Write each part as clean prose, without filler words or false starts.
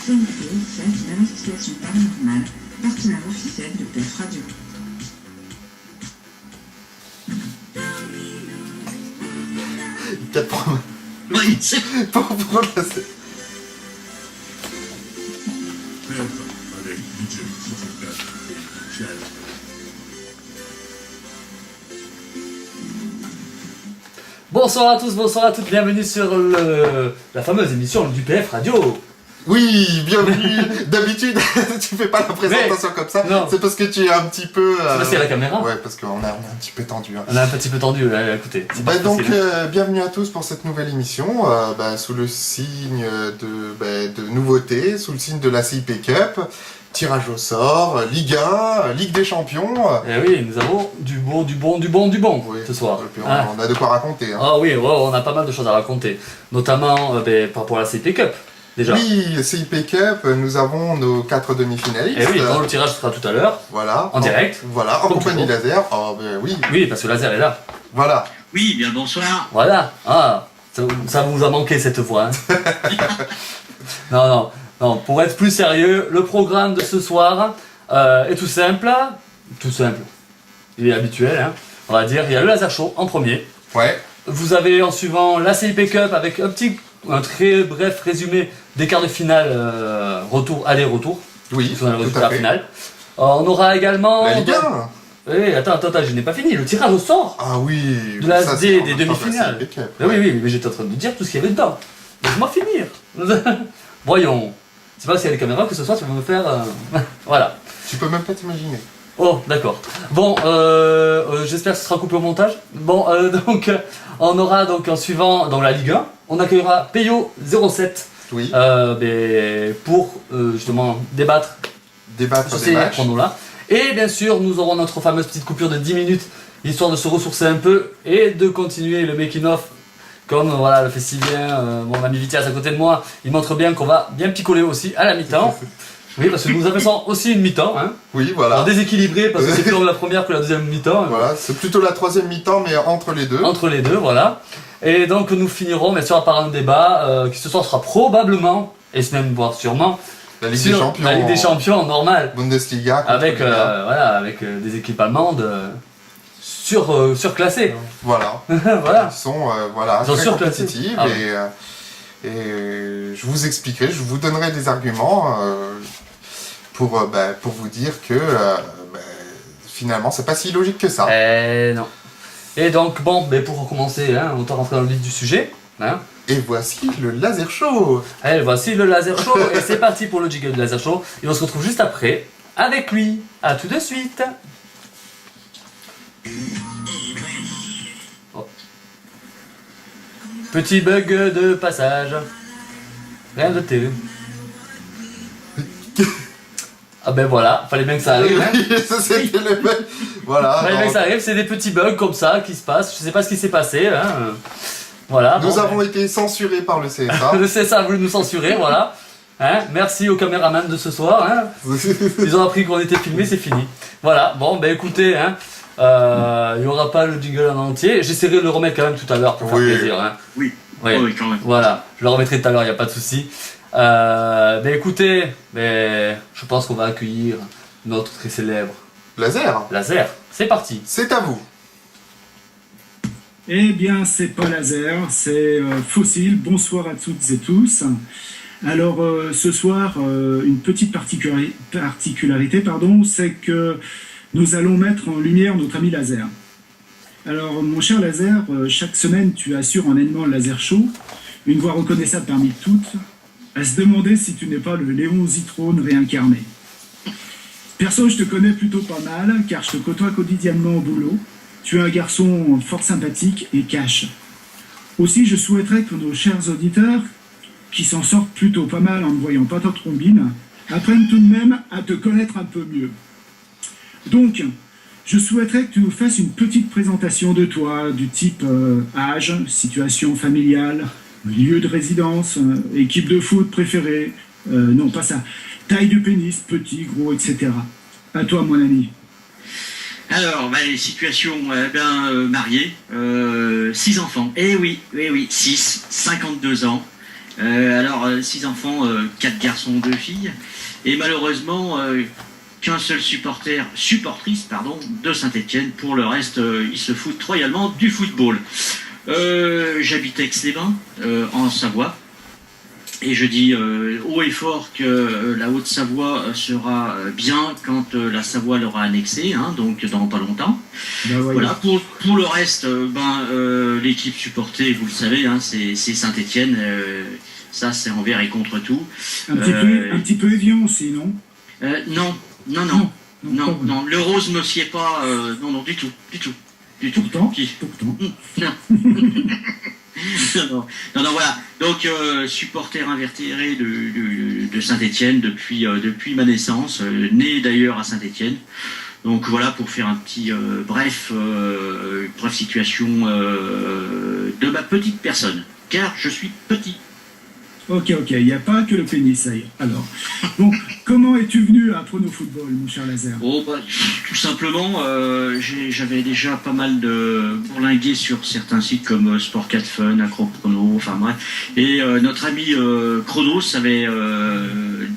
CNP, chef d'investigation paranormale, partenaire officiel de PF Radio. Oui, c'est Pour remplacer. avec DJ Sofocast. Bonsoir à tous, bonsoir à toutes, bienvenue sur la fameuse émission du PF Radio. Oui, bienvenue. D'habitude, tu fais pas la présentation comme ça. Non. C'est parce que tu es un petit peu. C'est parce qu'il y a la caméra. Ouais, parce qu'on est un petit peu tendu. Hein. On a un petit peu tendu, écoutez. C'est pas Donc, facile. bienvenue à tous pour cette nouvelle émission, sous le signe de nouveautés, sous le signe de la CIP Cup, tirage au sort, Ligue 1, Ligue des Champions. Eh oui, nous avons du bon Oui, ce soir. et puis Ah. on a de quoi raconter. Hein. Ah oui, ouais, on a pas mal de choses à raconter, notamment par rapport à la CP Cup, déjà. Oui, CIP Cup, nous avons nos 4 demi-finalistes. Et oui, dont le tirage sera tout à l'heure, Voilà. en direct. Voilà, en Comme compagnie toujours. laser. Oh, ben oui, Oui, parce que Laser est là. voilà. Oui, bien bonsoir. Voilà. Ah, ça vous a manqué cette voix. Hein. Non, pour être plus sérieux, le programme de ce soir est tout simple. Tout simple. Il est habituel, hein. On va dire, il y a le laser show en premier. Ouais. Vous avez en suivant la CIP Cup avec un très bref résumé des quarts de finale aller-retour. Oui, Sur le tout résultat à fait. final. On aura également. La Ligue 1. Oui, attends, je n'ai pas fini. Le tirage au sort. Ah oui. De la- ça, des c'est en même temps demi-finales. que la CIP Cup. Ah oui, mais j'étais en train de dire tout ce qu'il y avait dedans. Laisse-moi finir. Voyons. C'est pas s'il y a les caméras que ce soir tu vas me faire. Voilà. Tu peux même pas t'imaginer. Oh, d'accord. Bon, j'espère que ce sera coupé au montage. Bon, donc, on aura donc en suivant dans la Ligue 1, on accueillera Peyo 07 Oui. pour justement débattre Débattre sur des ces matchs. chronos-là. Et bien sûr, nous aurons notre fameuse petite coupure de 10 minutes, histoire de se ressourcer un peu et de continuer le making-of. Comme voilà, le fait si bien mon ami Vitias à côté de moi, il montre bien qu'on va bien picoler aussi à la mi-temps. Oui, parce que nous avons aussi une mi-temps, hein. Oui, Alors voilà. déséquilibré parce que c'est plus long la première que la deuxième mi-temps. Voilà, c'est plutôt la troisième mi-temps, mais entre les deux. Entre les deux, voilà. Et donc nous finirons bien sûr par un débat qui ce soir sera probablement, et ce même voire sûrement, La Ligue sur des Champions. la Ligue des Champions normale. Bundesliga. contre Avec, Liga. avec des équipes allemandes surclassées. Voilà. Voilà. Ils sont voilà, Ils sont très surclassés. compétitifs Ah et je vous expliquerai, je vous donnerai des arguments pour vous dire que finalement c'est pas si logique que ça. Non. Et donc bon, pour recommencer, hein, autant rentrer dans le vif du sujet. Hein. Et voici le laser show. Allez, voici le laser show et c'est parti pour le jingle du laser show. Et on se retrouve juste après avec lui. À tout de suite. Oh. Petit bug de passage. Rien de télé. Ah ben voilà, fallait bien que ça arrive. Hein. Ça, c'était le mec. Voilà. Fallait bien donc, que ça arrive, c'est des petits bugs comme ça qui se passent. Je sais pas ce qui s'est passé. Hein. Voilà. nous bon, avons été censurés par le CSA. Le CSA a voulu nous censurer, voilà. Hein, merci aux caméramans de ce soir. Hein. Ils ont appris qu'on était filmé, c'est fini. Voilà, bon, ben écoutez, hein, il n'y aura pas le jingle en entier. J'essaierai de le remettre quand même tout à l'heure pour faire Oui. plaisir. Hein. Oui. Oui. Oh, oui, quand même. Voilà, je le remettrai tout à l'heure, il n'y a pas de souci. Ben écoutez, je pense qu'on va accueillir notre très célèbre Laser, Laser. C'est parti. c'est à vous. Eh bien, c'est pas laser, c'est fossile. Bonsoir à toutes et tous. Alors, ce soir, une petite particularité, c'est que nous allons mettre en lumière notre ami Laser. Alors, mon cher Laser, chaque semaine, tu assures en animant le Laser Show, une voix reconnaissable parmi toutes, à se demander si tu n'es pas le Léon Zitrone réincarné. Perso, je te connais plutôt pas mal, car je te côtoie quotidiennement au boulot. Tu es un garçon fort sympathique et cash. Aussi, je souhaiterais que nos chers auditeurs, qui s'en sortent plutôt pas mal en ne voyant pas ta trombine, apprennent tout de même à te connaître un peu mieux. Donc, je souhaiterais que tu nous fasses une petite présentation de toi, du type âge, situation familiale, lieu de résidence, équipe de foot préférée, non pas ça, taille du pénis, petit, gros, etc. À toi, mon ami. Alors, les situations, marié, 6 enfants. Eh oui, 6, 52 ans. Alors, 6 enfants, 4 garçons, 2 filles. Et malheureusement, qu'un seul supportrice de Saint-Étienne. Pour le reste, ils se foutent royalement du football. J'habite Aix-les-Bains, en Savoie. Et je dis haut et fort que la Haute-Savoie sera bien quand la Savoie l'aura annexée, hein, donc dans pas longtemps. Ben, Voilà. Pour le reste, l'équipe supportée, vous le savez, hein, c'est Saint-Étienne. Ça, c'est envers et contre tout. Un petit peu Evian aussi, non? Non. Le rose ne sied pas. Non, du tout. Pourtant. Non, voilà. Donc, supporter invétéré de Saint-Étienne depuis ma naissance, né d'ailleurs à Saint-Étienne. Donc voilà, pour faire un petit bref situation de ma petite personne, car je suis petit. Ok, il n'y a pas que le pénis, ça y est. Alors, bon, comment es-tu venu à Prono Football, mon cher Laser? Tout simplement, j'avais déjà pas mal de bourlingué sur certains sites comme Sport 4 Fun, Acroprono, enfin bref. Et notre ami Chronos avait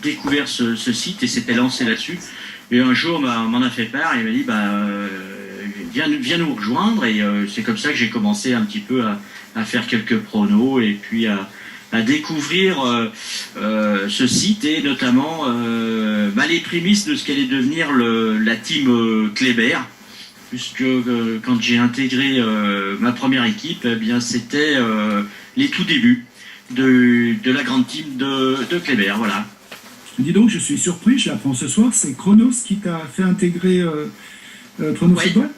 découvert ce site et s'était lancé là-dessus. Et un jour, m'en a fait part et il m'a dit, viens nous rejoindre. Et c'est comme ça que j'ai commencé un petit peu à faire quelques pronos et puis à découvrir ce site et notamment les prémices de ce qu'allait devenir la team Kléber, puisque quand j'ai intégré ma première équipe, eh bien c'était les tout débuts de la grande team de Kléber, voilà. Dis donc, je suis surpris, je l'apprends ce soir, c'est Chronos qui t'a fait intégrer Prono Football?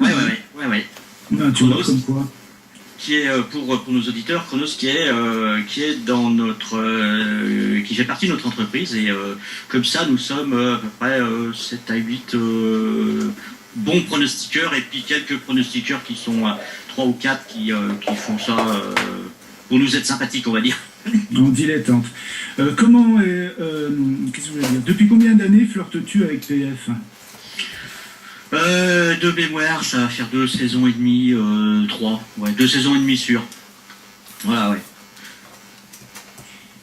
Ouais. Ben, tu vois comme quoi. Qui est pour nos auditeurs, Chronos qui est dans qui fait partie de notre entreprise et comme ça nous sommes à peu près 7 à 8 bons pronostiqueurs et puis quelques pronostiqueurs qui sont 3 ou 4 qui font ça pour nous être sympathiques, on va dire. En dilettante. Qu'est-ce que je voulais dire? Depuis combien d'années flirtes-tu avec PF? De mémoire, ça va faire 2 saisons et demie, 3. Ouais, 2 saisons et demie sûres. Voilà, ouais.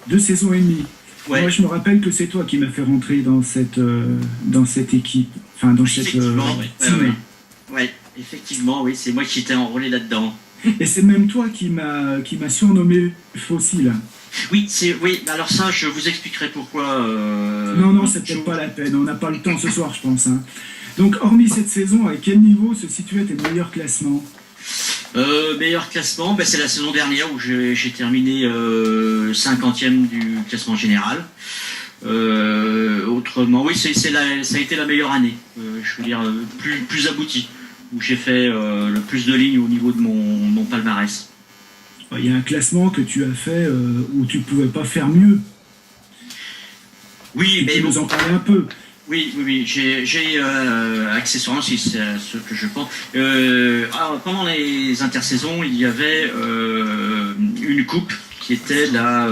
2 saisons et demie. Ouais. Moi, je me rappelle que c'est toi qui m'as fait rentrer dans cette équipe, enfin dans cette team. Ouais, effectivement, oui, c'est moi qui t'ai enrôlé là-dedans. Et c'est même toi qui m'a surnommé Fossile. Oui, alors ça, je vous expliquerai pourquoi. Non, c'est peut-être pas la peine, on n'a pas le temps ce soir, je pense. Hein. Donc, hormis cette saison, à quel niveau se situaient tes meilleurs classements? Meilleur classement, c'est la saison dernière où j'ai terminé 50e du classement général. Autrement, oui, ça a été la meilleure année, je veux dire, plus aboutie, où j'ai fait le plus de lignes au niveau de mon palmarès. Il y a un classement que tu as fait où tu ne pouvais pas faire mieux. Oui, mais tu nous en parlais un peu. Oui, j'ai accessoirement, c'est ce que je pense. Pendant les intersaisons, il y avait une coupe qui était là.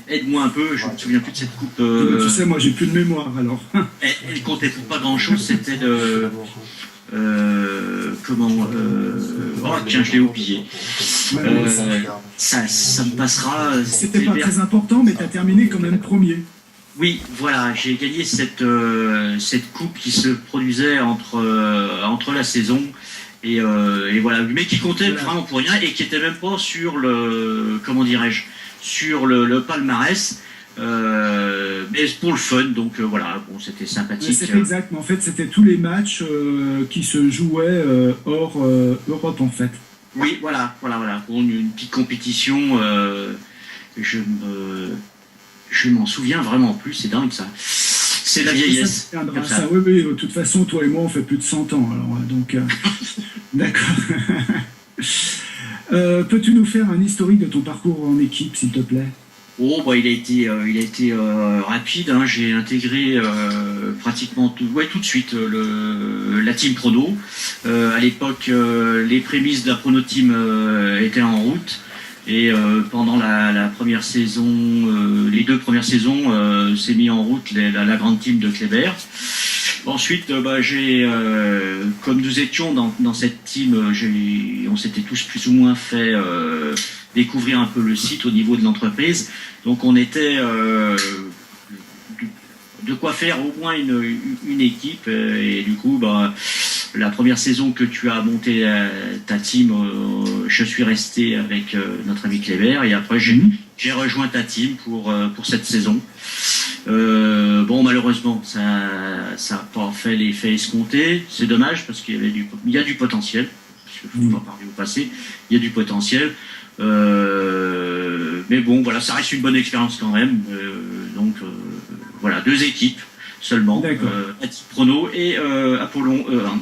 Aide-moi un peu, je me souviens plus de cette coupe. Tu sais, moi j'ai plus de mémoire alors. Elle comptait pour pas grand-chose, c'était de. Tiens, je l'ai oublié. Ça me passera. C'était pas très important, mais tu as terminé quand même premier. Oui, voilà, j'ai gagné cette coupe qui se produisait entre la saison et voilà, mais qui comptait vraiment pour rien et qui était même pas sur le palmarès, mais pour le fun, donc voilà, bon, c'était sympathique. C'est exact, mais en fait c'était tous les matchs qui se jouaient hors Europe en fait. Oui, voilà, pour une petite compétition, je m'en souviens vraiment plus, c'est dingue ça. C'est la vieillesse. Ça, oui, de toute façon, toi et moi, on fait plus de 100 ans, alors, donc... D'accord. Peux-tu nous faire un historique de ton parcours en équipe, s'il te plaît? Il a été rapide, hein. J'ai intégré pratiquement tout de suite la team Prono. À l'époque, les prémices de la Prono Team étaient en route. Et pendant la première saison, les 2 premières saisons, s'est mis en route la grande team de Kléber. Ensuite, comme nous étions dans cette team, on s'était tous plus ou moins fait découvrir un peu le site au niveau de l'entreprise. Donc on était de quoi faire au moins une équipe. Et du coup, bah, la première saison que tu as monté ta team, je suis resté avec notre ami Cléber. Et après, j'ai rejoint ta team pour cette saison. Bon, malheureusement, ça n'a pas fait l'effet escompté. C'est dommage parce qu'il y a du potentiel. Parce qu'il ne faut pas parler au passé. Il y a du potentiel. Mais bon, voilà, ça reste une bonne expérience quand même. Donc, voilà, 2 équipes seulement. Atis Prono et Apollon E1.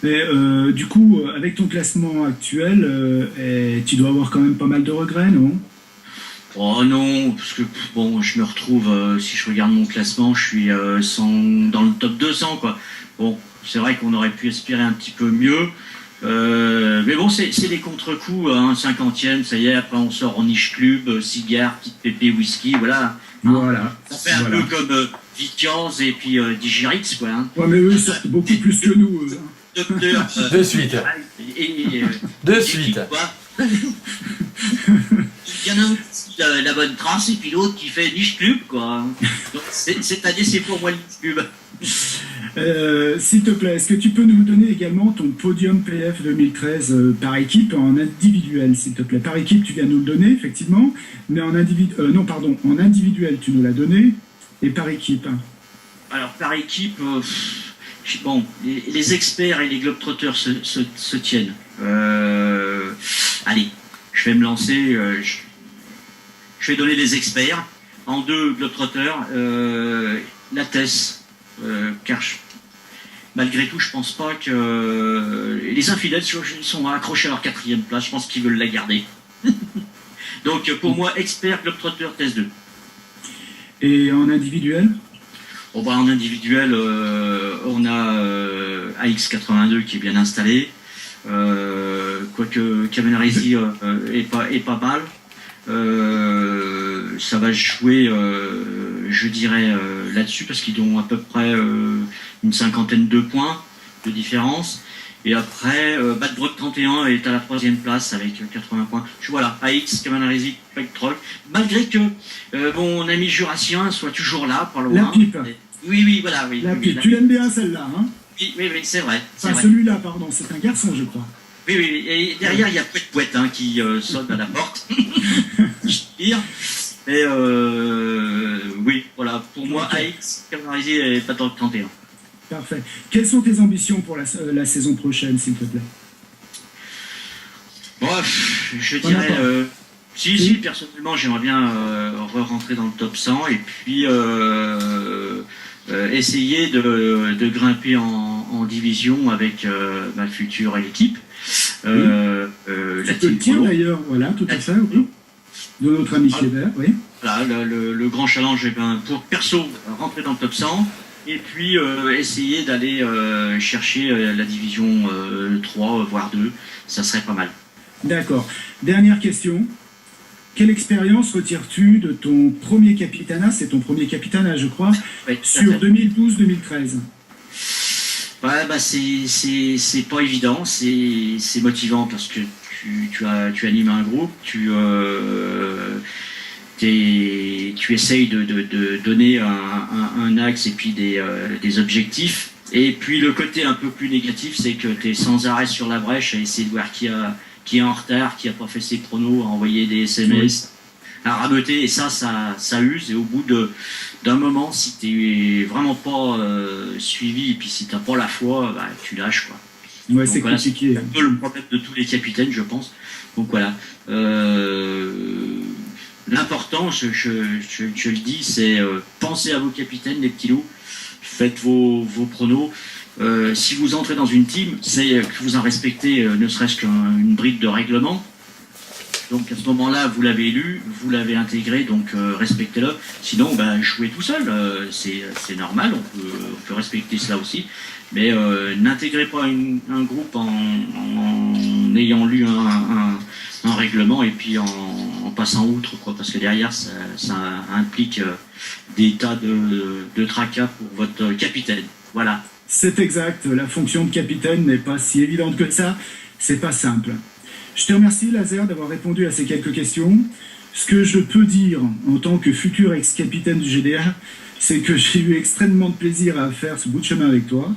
Mais du coup, avec ton classement actuel, tu dois avoir quand même pas mal de regrets, non? Oh non, parce que bon, je me retrouve, si je regarde mon classement, je suis dans le top 200, quoi. Bon, c'est vrai qu'on aurait pu espérer un petit peu mieux. Mais bon, c'est des contre-coups, hein, 50e, ça y est, après on sort en niche club, cigare, petite pépé, whisky, voilà. Voilà. Ça fait un peu comme Vitians et puis Digirix, quoi. Hein. Ouais, mais eux sortent beaucoup plus que nous. Docteur. De suite. De suite. Il y en a un qui a la bonne trace et puis l'autre qui fait niche club, quoi. Donc cette année, c'est pour moi le niche club. S'il te plaît, est-ce que tu peux nous donner également ton podium PF 2013 par équipe en individuel, s'il te plaît? Par équipe, tu viens nous le donner, effectivement, mais en individuel, tu nous l'as donné, et par équipe. Alors, par équipe, bon, les experts et les globetrotters se tiennent. Allez, je vais me lancer, je vais donner les experts. En 2, globetrotters, la Tess, car malgré tout, je pense pas que les infidèles sont accrochés à leur 4e place. Je pense qu'ils veulent la garder. Donc pour moi, expert, globetrotter, Tess 2. Et en individuel? Bon, bah, en individuel, on a AX82 qui est bien installé. Quoique Cavenaresi est pas mal. Ça va jouer, je dirais, là-dessus, parce qu'ils ont à peu près une 50aine de points de différence. Et après, Bad Brock 31 est à la 3e place avec 80 points. Voilà, AX, Cavenaresi, Pectroc. Malgré que mon ami jurassien soit toujours là, pas loin. La pipe. Oui, voilà. Oui, la pipe. Tu l'aimes bien celle-là, hein? Oui, c'est vrai. Enfin, celui-là, pardon, c'est un garçon, je crois. Oui, et derrière, il y a Pouette hein, qui sonne à la porte. Je tire. Et oui, voilà, pour moi, AX, Cavenaresi et Bad Brock 31. Parfait. Quelles sont tes ambitions pour la saison prochaine, s'il te plaît? Bon, je dirais... Si, personnellement, j'aimerais bien rentrer dans le top 100 et puis essayer de grimper en division avec ma future équipe. Tu peux le dire d'ailleurs, voilà, tout à fait, oui. De notre ami Cléber, oui. Voilà, le grand challenge, pour perso, rentrer dans le top 100 et puis essayer d'aller chercher la division 3, voire 2, ça serait pas mal. D'accord. Dernière question. Quelle expérience retires-tu de ton premier capitanat? C'est ton premier capitanat, je crois, oui, sur 2012-2013. Ouais, bah c'est pas évident, c'est motivant parce que tu animes un groupe, tu essayes de donner un axe et puis des objectifs. Et puis le côté un peu plus négatif, c'est que tu es sans arrêt sur la brèche à essayer de voir qui est en retard, qui n'a pas fait ses chronos, à envoyer des SMS, à raboter, et ça use. Et au bout d'un moment, si tu n'es vraiment pas suivi, et puis si tu n'as pas la foi, bah, tu lâches, quoi. Ouais, c'est compliqué. C'est un peu le problème de tous les capitaines, je pense. Donc voilà. L'important, je le dis, c'est pensez à vos capitaines, les petits loups, faites vos pronos. Si vous entrez dans une team, c'est que vous en respectez ne serait-ce qu'une brique de règlement. Donc à ce moment-là, vous l'avez élu, vous l'avez intégré, donc respectez-le. Sinon, bah, jouez tout seul, c'est normal, on peut respecter cela aussi. Mais n'intégrez pas un groupe en ayant lu un règlement et puis en passant outre, quoi, parce que derrière, ça implique des tas de tracas pour votre capitaine. Voilà. C'est exact, la fonction de capitaine n'est pas si évidente que ça, c'est pas simple. Je te remercie, Laser, d'avoir répondu à ces quelques questions. Ce que je peux dire en tant que futur ex-capitaine du GDA, c'est que j'ai eu extrêmement de plaisir à faire ce bout de chemin avec toi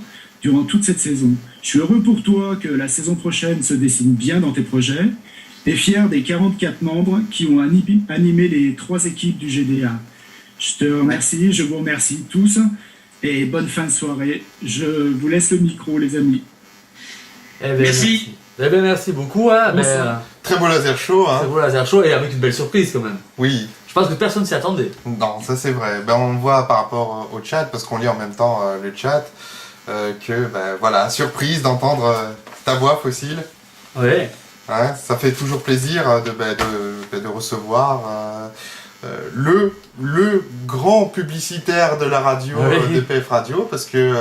durant toute cette saison. Je suis heureux pour toi que la saison prochaine se dessine bien dans tes projets et fier des 44 membres qui ont animé les 3 équipes du GDA. Je te remercie, je vous remercie tous et bonne fin de soirée. Je vous laisse le micro, les amis. Eh bien, Merci. Eh bien, merci beaucoup. Hein, Bonsoir. Très beau laser show, hein. c'est beau laser show et avec une belle surprise quand même. Oui. Je pense que personne s'y attendait. Non, ça c'est vrai. Ben, on voit par rapport au chat, parce qu'on lit en même temps le chat, que, ben, voilà, surprise d'entendre ta voix, Fossile. Oui. Hein, ça fait toujours plaisir de recevoir le grand publicitaire de la radio, Oui. de PF Radio, parce que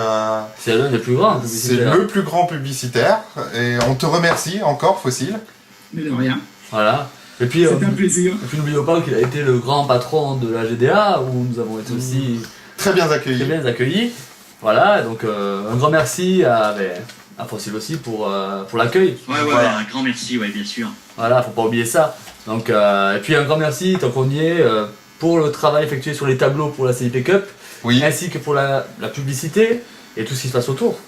C'est l'un des plus grands. c'est le plus grand publicitaire. Et on te remercie encore, Fossile. Mais de rien. Voilà. Et puis, C'était un plaisir. n'oublions pas qu'il a été le grand patron de la GDA, où nous avons été aussi Très bien accueilli. très bien accueillis. Voilà, donc un grand merci à Fossile aussi pour l'accueil. Ouais, Voilà. un grand merci, ouais, bien sûr. Voilà, faut pas oublier ça. Donc, et puis un grand merci, tant qu'on y est, pour le travail effectué sur les tableaux pour la CIP Cup, Oui, ainsi que pour la publicité et tout ce qui se passe autour.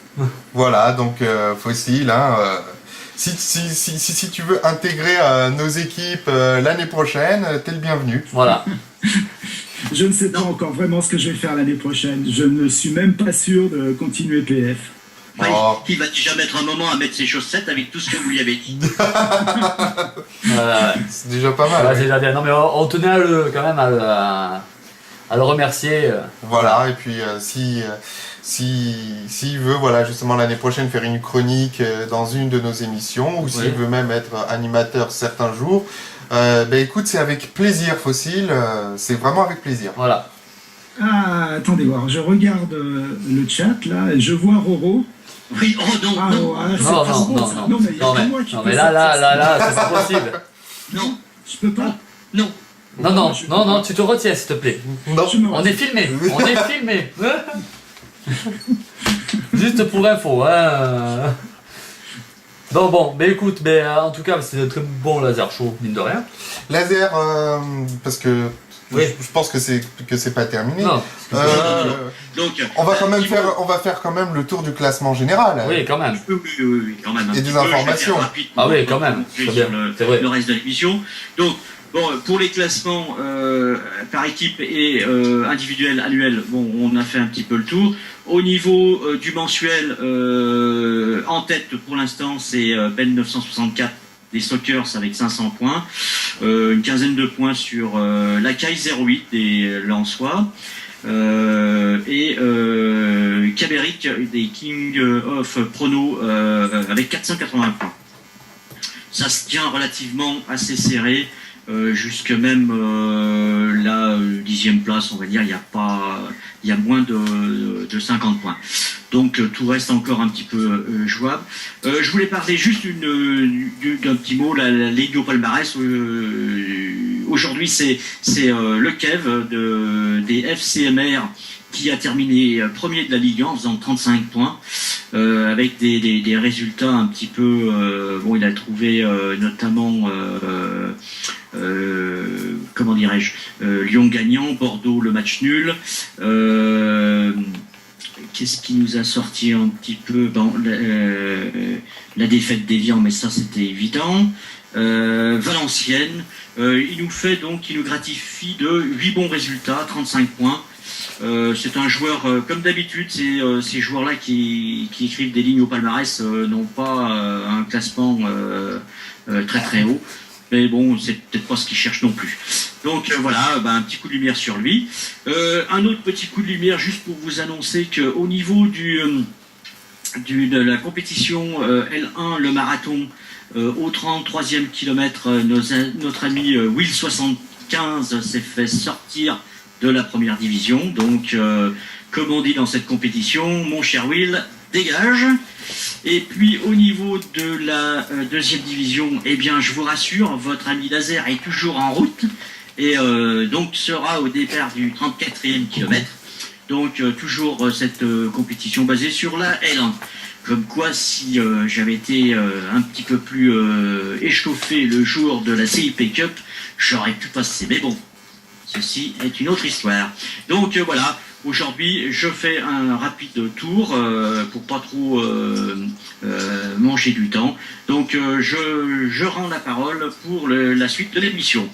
voilà, donc Fossile, hein, si tu veux intégrer nos équipes l'année prochaine, t'es le bienvenu. Voilà. Je ne sais pas encore vraiment ce que je vais faire l'année prochaine. Je ne suis même pas sûr de continuer PF. Ouais, Oh. il va déjà mettre un moment à mettre ses chaussettes avec tout ce que vous lui avez dit. C'est déjà pas mal. Voilà, oui. c'est déjà bien. Non, mais on tenait quand même à le remercier. Voilà, et puis s'il veut, voilà, justement l'année prochaine faire une chronique dans une de nos émissions, ou s'il Oui. veut même être animateur certains jours, ben écoute, c'est avec plaisir, Fossile, c'est vraiment avec plaisir. Voilà. Ah, attendez voir, je regarde le chat là, et je vois Roro. Oui, oh non, Ah, non, oh, ah, c'est Non, pas non, bon, non, ça. non. Non, mais il y a Non, que mais, moi qui non, peux mais ça. là, c'est pas possible. non, Je peux pas. non. Non, tu te retiens, s'il te plaît. Non, Je me On est filmé. Juste pour info, hein. Bon, mais écoute, en tout cas, c'est un très bon laser show, mine de rien. laser, parce que Oui. je pense que c'est pas terminé. Non. Donc, On va quand même un petit mot. on va faire quand même le tour du classement général. Oui, quand même. Oui, quand même. Un Et petit des peu, je vais faire informations. rapide Ah pour oui, quand même. conclure Très bien, sur c'est vrai. le reste de l'émission. Donc, bon, pour les classements par équipe et individuel, annuel, bon, on a fait un petit peu le tour. Au niveau du mensuel, en tête pour l'instant, c'est Ben 964 des Sockers avec 500 points. Une quinzaine de points sur l'Akai 08 des Lensois. Et Kaberic des King of Prono avec 480 points. Ça se tient relativement assez serré, jusque même la 10e place, on va dire, il y a moins de 50 points. Donc tout reste encore un petit peu jouable. Je voulais parler juste d'un petit mot, la Ligue au palmarès. Aujourd'hui, c'est le Kev des FCMR qui a terminé premier de la Ligue 1 en faisant 35 points, avec des résultats un petit peu... bon, il a trouvé notamment... comment dirais-je, Lyon gagnant, Bordeaux le match nul. Qu'est-ce qui nous a sorti un petit peu la défaite d'Évian, mais ça c'était évident. Valenciennes, il nous gratifie de 8 bons résultats, 35 points. C'est un joueur, comme d'habitude, ces joueurs-là qui écrivent des lignes au palmarès n'ont pas un classement très très haut. Mais bon, c'est peut-être pas ce qu'il cherche non plus. Donc voilà, un petit coup de lumière sur lui. Un autre petit coup de lumière juste pour vous annoncer qu'au niveau de la compétition L1, le marathon, au 33e kilomètre, notre ami Will 75 s'est fait sortir de la première division. Donc, comme on dit dans cette compétition, mon cher Will, dégage. Et puis au niveau de la deuxième division, eh bien je vous rassure, votre ami Laser est toujours en route et donc sera au départ du 34e kilomètre. Donc toujours cette compétition basée sur la L1. Comme quoi, si j'avais été un petit peu plus échauffé le jour de la CIP Cup, j'aurais pu passer. Mais bon, ceci est une autre histoire. Donc voilà, aujourd'hui, je fais un rapide tour pour pas trop manger du temps. Donc je rends la parole pour la suite de l'émission.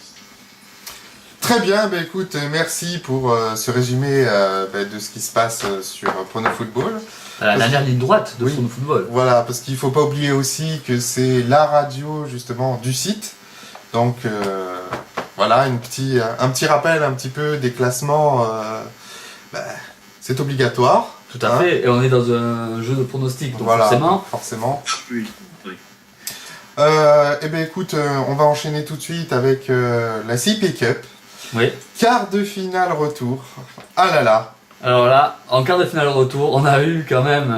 Très bien, bah écoute, merci pour ce résumé de ce qui se passe sur Prono Football. La dernière ligne droite de Oui. Prono Football. Voilà, parce qu'il ne faut pas oublier aussi que c'est la radio justement du site. Donc voilà, un petit rappel un petit peu des classements, c'est obligatoire. Tout à fait, et on est dans un jeu de pronostic, donc Voilà, forcément. Oui. Eh bien écoute, on va enchaîner tout de suite avec la CIP Cup. Oui. Quart de finale retour. Ah là là. Alors là, en quart de finale retour, on a eu quand même,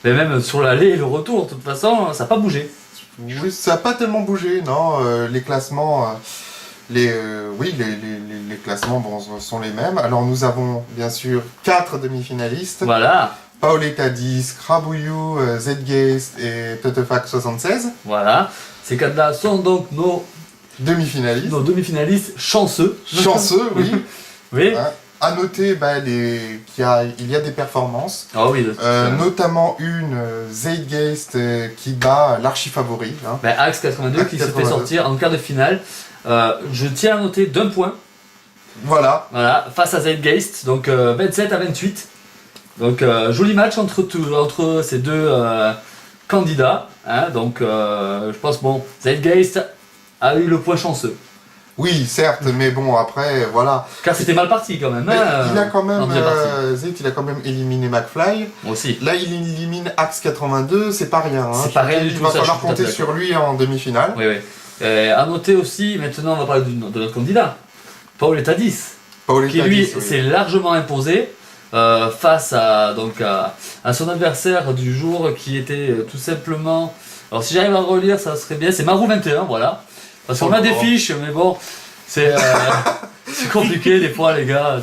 mais même sur l'aller et le retour, de toute façon, ça n'a pas bougé. Oui, ça n'a pas tellement bougé, non. Les classements, les classements sont les mêmes. Alors nous avons bien sûr 4 demi-finalistes. Voilà, Paoletta 10, Krabouillou, Zgeist et Totefac 76. voilà. Ces quatre-là sont donc nos Demi-finalistes. demi-finalistes chanceux. Chanceux, oui. Oui. Hein. À noter qu'il y a des performances. Ah oui, Notamment une Zeitgeist qui bat l'archi-favori. Hein. Axe 82 qui se fait 82. sortir en quart de finale. Je tiens à noter d'un point, Voilà. face à Zeitgeist, donc 27 à 28. Donc joli match entre ces deux candidats. Hein, donc je pense, Zeitgeist a eu le point chanceux. Oui, certes, mais bon, après, voilà. Car c'était mal parti quand même. Mais Hein, il a quand même, en deuxième partie. Zait, il a quand même éliminé McFly. Moi aussi. Là, il élimine Axe 82, c'est pas rien. Hein. C'est pas rien du Il tout, va ça, falloir je suis tout à compter fait sur lui en demi-finale. Oui, oui. À noter aussi, maintenant on va parler de notre candidat, Paoletta 10, Paoletta qui lui 10, oui. s'est largement imposé face à son adversaire du jour qui était tout simplement. Alors si j'arrive à relire, ça serait bien, c'est Marou 21, voilà. Parce qu'on a des fiches, mais bon, c'est compliqué des fois, les gars.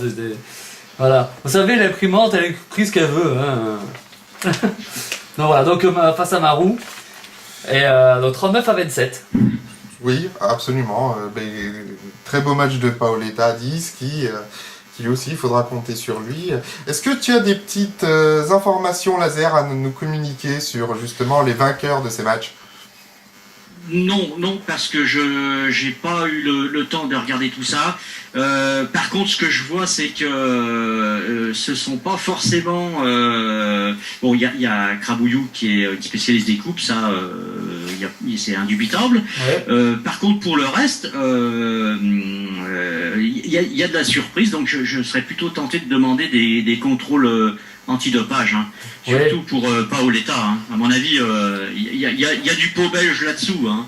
Voilà. Vous savez, l'imprimante, elle écrit ce qu'elle veut. Hein. Donc voilà, donc face à Marou. Et donc 39 à 27. Oui, absolument. Très beau match de Paoletta 10 qui lui aussi, il faudra compter sur lui. Est-ce que tu as des petites informations laser à nous communiquer sur justement les vainqueurs de ces matchs? Non, parce que je n'ai pas eu le temps de regarder tout ça. Par contre, ce que je vois, c'est que ce sont pas forcément... Bon, il y a Krabouillou qui est spécialiste des coupes, ça, c'est indubitable. Ouais. Par contre, pour le reste, il y a de la surprise, donc je serais plutôt tenté de demander des contrôles antidopage, hein. Ouais. Surtout pour Paoletta. Hein. À mon avis, il y a du pot belge là-dessous. Hein.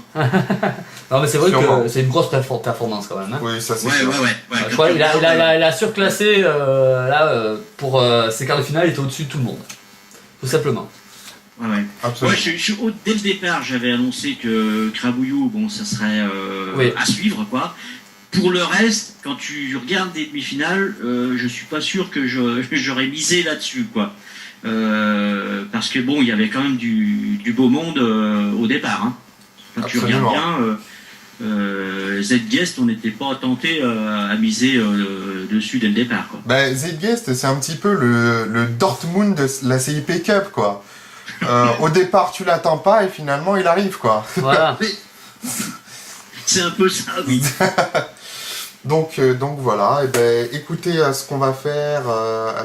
Non mais c'est vrai Sûrement. que c'est une grosse performance quand même. Hein. Oui, ça c'est Ouais, sûr. ouais. Je crois qu'il a surclassé pour ses quarts de finale, il était au-dessus de tout le monde. Tout simplement. Ouais. Absolument. Ouais, dès le départ, j'avais annoncé que Krabouillou, bon, ça serait Oui. à suivre, quoi. Pour le reste, quand tu regardes des demi-finales, je suis pas sûr que j'aurais misé là-dessus, quoi. Parce que bon, il y avait quand même du beau monde au départ. Hein. Quand Absolument. tu regardes bien, Zgeist, on n'était pas tenté à miser dessus dès le départ, quoi. Zeitgeist, c'est un petit peu le Dortmund de la CIP Cup, quoi. Au départ, tu l'attends pas et finalement, il arrive, quoi. Voilà. C'est un peu ça, oui. Donc voilà, écoutez ce qu'on va faire.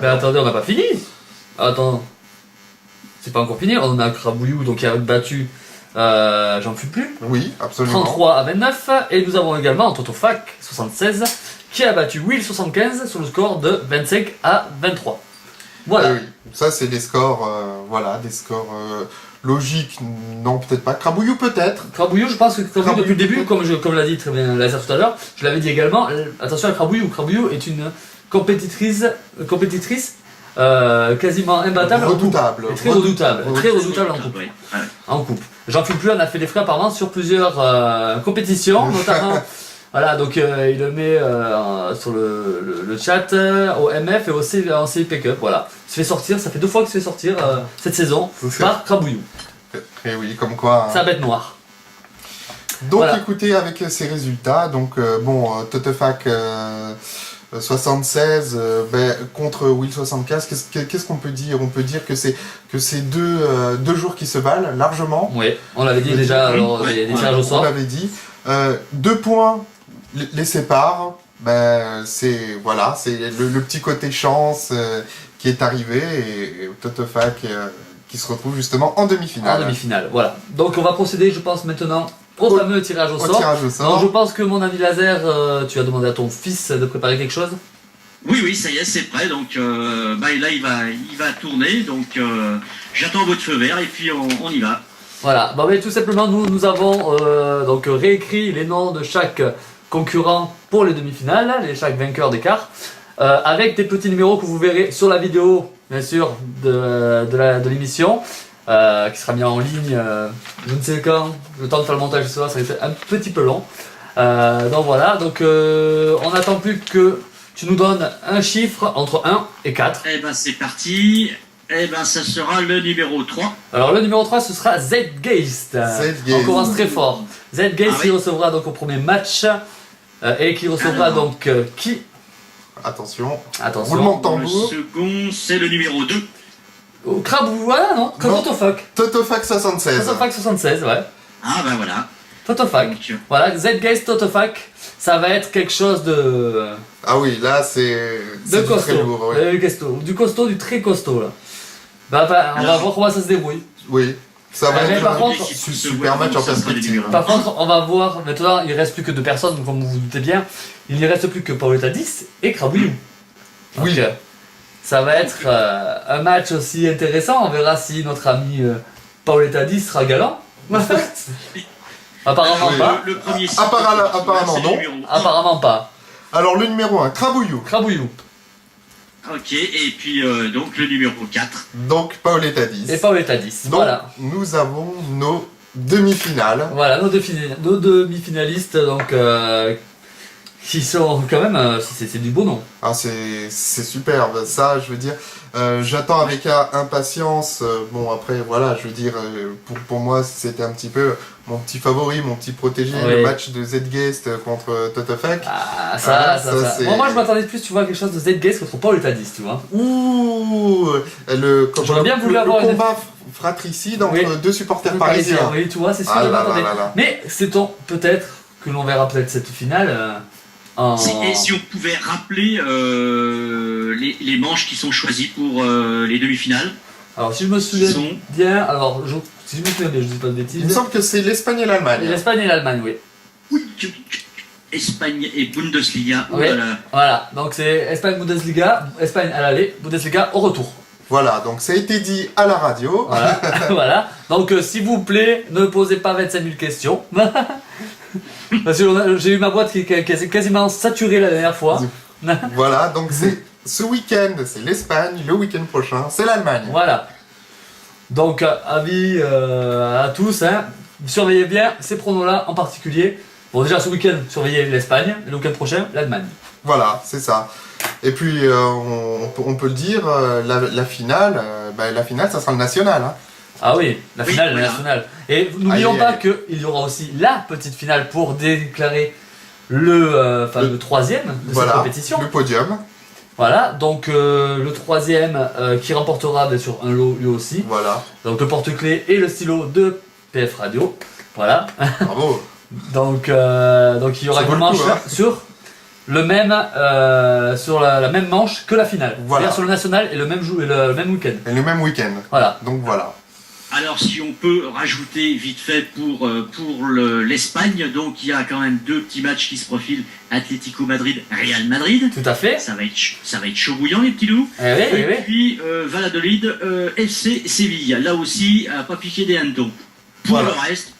Mais attendez, on n'a pas fini. Attends. C'est pas encore fini, on a Krabouillou donc qui a battu j'en fus plus. Oui, absolument. 33 à 29. Et nous avons également Totofac 76 qui a battu Will 75 sur le score de 25 à 23. Voilà. Oui, ça c'est des scores, des scores logiques. Non, peut-être pas. Krabouillou peut-être. Krabouillou, je pense que Krabouillou depuis le début, Krabouillou. comme l'a dit très bien Laser tout à l'heure, je l'avais dit également, attention à Krabouillou. Krabouillou est une compétitrice quasiment imbattable Redoutable. en coupe. Et très redoutable en coupe. Ouais. En coupe. J'en fus plus, on a fait des frais apparemment sur plusieurs compétitions, notamment Voilà, donc il le met sur le chat au MF et aussi en CIP Cup. Voilà, il se fait sortir, ça fait 2 fois qu'il se fait sortir cette saison par Krabouillou. Et oui, comme quoi. Sa bête noire. Donc Voilà. écoutez, avec ces résultats, donc Totefac 76 contre Will 75, qu'est-ce qu'on peut dire? On peut dire que c'est deux jours qui se valent largement. Oui, on l'avait dit déjà lors des tirages au On sort. l'avait dit. 2 points les séparent. C'est le petit côté chance qui est arrivé et Totefac qui se retrouve justement en demi-finale. En demi-finale, voilà. Donc on va procéder, je pense, maintenant au fameux tirage au sort. Tirage au sort. Donc je pense que mon ami Laser, tu as demandé à ton fils de préparer quelque chose. Oui, ça y est, c'est prêt. Donc là, il va tourner. Donc j'attends votre feu vert et puis on y va. Voilà, tout simplement nous avons donc réécrit les noms de chaque concurrent pour les demi-finales, chaque vainqueur d'écart, avec des petits numéros que vous verrez sur la vidéo, bien sûr, de l'émission, qui sera mis en ligne, je ne sais quand, le temps de faire le montage, ça va être un petit peu long. Donc voilà, on n'attend plus que tu nous donnes un chiffre entre 1 et 4. Eh ben c'est parti. Eh ben ça sera le numéro 3. Alors le numéro 3 ce sera Zgeist. On commence très fort. Zgeist qui recevra donc au premier match et qui recevra donc qui? Attention. Roulement de tambour. Le second c'est le numéro 2. Krabou, voilà non, Totefac. Totefac 76. Totefac 76, ouais. Ah ben voilà. Totefac. Donc, Voilà, Zgeist Totefac, ça va être quelque chose de Ah oui, là c'est du costaud. très lourd. Oui. Du costaud, du très costaud là. On va voir comment ça se débrouille. Oui. Ça va Mais être par contre, super match en perspective. Par contre, on va voir, maintenant il reste plus que 2 personnes, comme vous vous doutez bien. Il ne reste plus que Paoletta 10 et Krabouillou. Oui. Donc, ça va être un match aussi intéressant. On verra si notre ami Paoletta 10 sera galant. Apparemment Oui. pas. le premier Apparemment c'est le non. numéro un. Apparemment pas. Alors le numéro 1, Krabouillou. Krabouillou. Ok, et puis donc le numéro 4. Donc Paoletta 10. Et Paoletta 10. Donc Voilà. nous avons nos demi-finales. Voilà, nos demi-finalistes, donc, qui sont quand même, c'est du beau nom. Ah, c'est superbe, ça je veux dire, j'attends avec impatience, bon après voilà, je veux dire, pour moi c'était un petit peu mon petit favori, mon petit protégé, Oui. le match de Zgeist contre Totefac. Ah, ça, c'est- Moi je m'attendais plus, tu vois, à quelque chose de Zgeist contre Paoletta 10, tu vois. Ouh, J'aurais bien voulu le avoir une- combat fratricide entre Oui. 2 supporters parisiens. Oui, tu vois, c'est ce que Ah je là m'attendais. là là là. Mais sait-on peut-être que l'on verra peut-être cette finale en... Et si on pouvait rappeler les manches qui sont choisies pour les demi-finales. Alors si je me souviens sont- bien, alors si je me souviens bien, je dis pas de bêtises. Il me semble que c'est l'Espagne et l'Allemagne. L'Espagne et l'Allemagne, oui. Espagne et Bundesliga. Oh Oui. là là. Voilà, donc c'est Espagne-Bundesliga, Espagne à l'aller, Bundesliga au retour. Voilà, donc ça a été dit à la radio. Voilà, voilà. Donc s'il vous plaît, ne posez pas 25 000 questions. Parce que j'ai eu ma boîte qui est quasiment saturée la dernière fois. Voilà, donc c'est ce week-end, c'est l'Espagne, le week-end prochain, c'est l'Allemagne. Voilà. Donc avis à tous, hein. Surveillez bien ces pronos-là en particulier. Bon déjà ce week-end, surveillez l'Espagne, et le week-end prochain, l'Allemagne. Voilà, c'est ça. Et puis on peut le dire, la finale, la finale, ça sera le national. Hein. Ah oui, la Oui, finale voilà. nationale. Et n'oublions Aïe, pas aïe. qu'il y aura aussi la petite finale pour déclarer le troisième de Voilà, cette compétition. le podium. Voilà, donc le troisième qui remportera bien sûr un lot lui aussi. Voilà, Donc le porte-clés et le stylo de PF Radio. Voilà. bravo. Donc il y aura Ça vaut une le manche coup, hein. sur le même sur la même manche que la finale. Voilà. C'est-à-dire sur le national et le même jour et le même week-end. Et le même week-end. Voilà. Donc voilà. Alors si on peut rajouter vite fait pour l'Espagne, donc il y a quand même 2 petits matchs qui se profilent, Atlético Madrid, Real Madrid. Tout à fait. Ça va être chaud bouillant les petits loups. Eh oui, eh Et oui. puis Valladolid, FC Séville. Là aussi, à pas piquer des hannetons. Pour Voilà. le reste,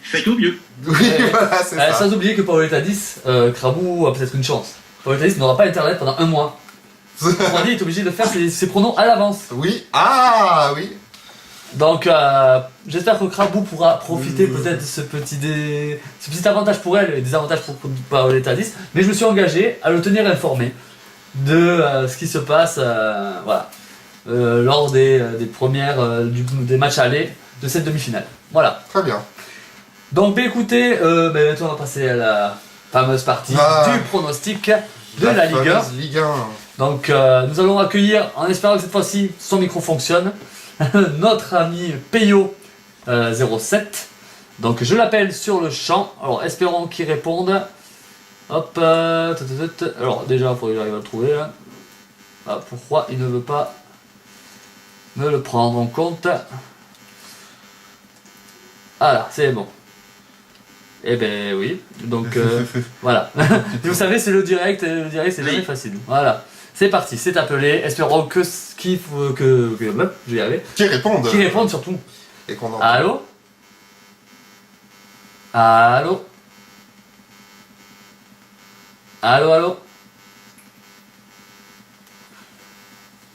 faites au mieux. Oui, voilà, c'est ça. Sans oublier que Paoletta 10, Krabou a peut-être une chance. Paoletta 10 n'aura pas internet pendant un mois. Autrement dit, il est obligé de faire ses pronos à l'avance. Oui, ah oui. Donc j'espère que Krabou pourra profiter peut-être de ce petit avantage pour elle et des avantages pour Paoletta 10. Mais je me suis engagé à le tenir informé de ce qui se passe voilà, lors des des matchs allés de cette demi-finale. Voilà. Très bien. Donc écoutez, maintenant on va passer à la fameuse partie du pronostic de la Ligue 1. fameuse Ligue 1. Donc nous allons accueillir, en espérant que cette fois-ci son micro fonctionne, notre ami Peyo 07. Donc je l'appelle sur le champ. Alors espérons qu'il réponde. Hop. Alors déjà il faudrait que j'arrive à le trouver. Là. Ah, pourquoi il ne veut pas me le prendre en compte? Voilà, c'est bon. Eh ben oui, donc voilà. Et vous savez, c'est le direct c'est jamais facile. Voilà, c'est parti, c'est appelé. Espérons que je vais y arriver. Qui répondent. Qui répondent surtout. Et qu'on entend. Allô? Allô? Allô, allô?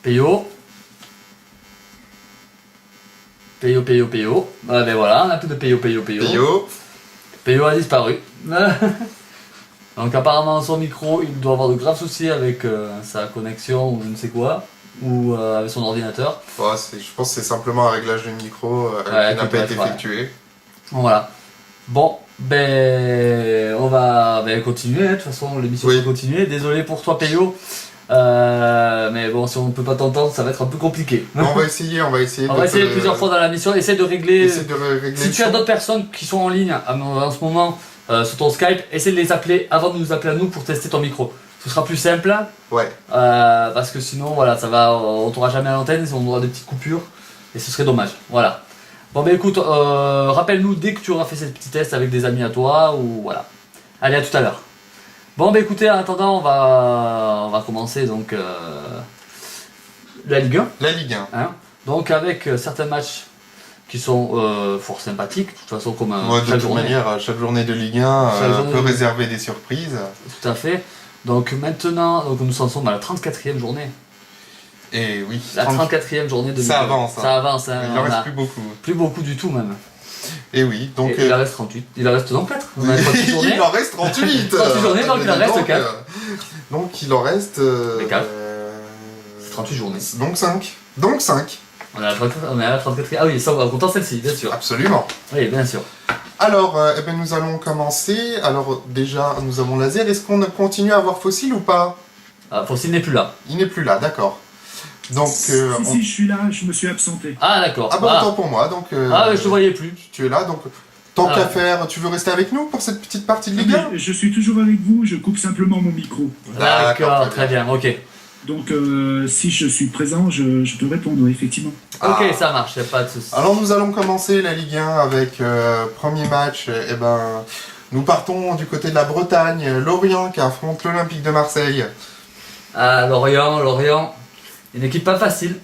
Peyo? Peyo. Ah ben voilà, on a plus de Peyo. Peyo. Peyo a disparu. Donc apparemment son micro, il doit avoir de graves soucis avec sa connexion ou je ne sais quoi, ou avec son ordinateur. Ouais, je pense que c'est simplement un réglage de micro qui n'a pas été effectué. Voilà. Bon, ben on va continuer, hein. De toute façon l'émission va continuer. Désolé pour toi Peyo. Mais bon, si on ne peut pas t'entendre, ça va être un peu compliqué. On va essayer. On va essayer plusieurs fois dans la mission. Essaye de régler. Si tu as d'autres personnes qui sont en ligne en ce moment sur ton Skype, essaie de les appeler avant de nous appeler à nous pour tester ton micro. Ce sera plus simple. Ouais. Parce que sinon, voilà, on t'aura jamais à l'antenne, on aura des petites coupures et ce serait dommage. Voilà. Bon, ben écoute, rappelle-nous dès que tu auras fait cette petite test avec des amis à toi ou voilà. Allez, à tout à l'heure. Bon bah écoutez, en attendant on va commencer donc la Ligue 1. La Ligue 1. Hein, donc avec certains matchs qui sont fort sympathiques, de toute façon comme de toute manière, chaque journée de Ligue 1 peut réserver des surprises. Tout à fait. Donc maintenant, nous en sommes à la 34e journée. Et oui. La 34e journée de Ligue 1. Ça avance. Ça avance. Hein, il n'en reste plus beaucoup. Plus beaucoup du tout même. Et oui, donc... il en reste 38. Il en reste donc 4. On a 38 journées. Il en reste 38. 38 journées, donc il en reste 4. Donc il en reste... 4. C'est 38 journées. Donc 5. Donc 5. On est à la 34e. Ah oui, ça on va compter celle-ci, bien sûr. Absolument. Oui, bien sûr. Alors, nous allons commencer. Alors déjà, nous avons Laser. Est-ce qu'on continue à avoir Fossile ou pas? Fossile n'est plus là. Il n'est plus là, d'accord. Donc, si, je suis là, je me suis absenté. Ah d'accord. Ah bon, autant pour moi, donc... je te voyais plus. Tu es là, donc... Tant qu'à faire, tu veux rester avec nous pour cette petite partie de Ligue 1? Je suis toujours avec vous, je coupe simplement mon micro. D'accord, très bien, ok. Donc si je suis présent, je peux répondre, effectivement. Ok, ça marche, y a pas de souci. Alors nous allons commencer la Ligue 1 avec premier match. Nous partons du côté de la Bretagne, Lorient qui affronte l'Olympique de Marseille. Ah, Lorient, une équipe pas facile.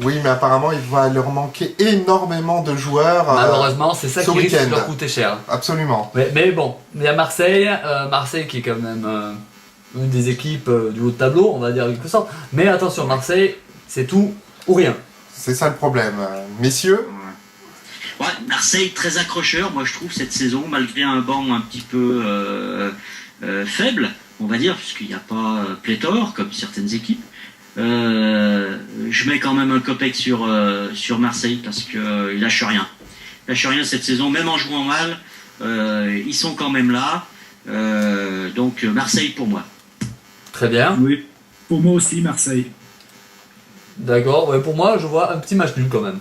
Oui, mais apparemment il va leur manquer énormément de joueurs. Malheureusement, c'est ça qui risque de leur coûter cher. Absolument. Mais bon, il y a Marseille qui est quand même une des équipes du haut de tableau, on va dire en quelque sorte. Mais attention, Marseille, c'est tout ou rien. C'est ça le problème. Messieurs? Ouais, Marseille très accrocheur, moi je trouve cette saison, malgré un banc un petit peu faible, on va dire, puisqu'il n'y a pas pléthore comme certaines équipes. Je mets quand même un copec sur Marseille parce qu'il lâche rien. Il lâche rien cette saison, même en jouant mal, ils sont quand même là. Donc Marseille pour moi. Très bien. Oui, pour moi aussi Marseille. D'accord, ouais, pour moi je vois un petit match nul quand même.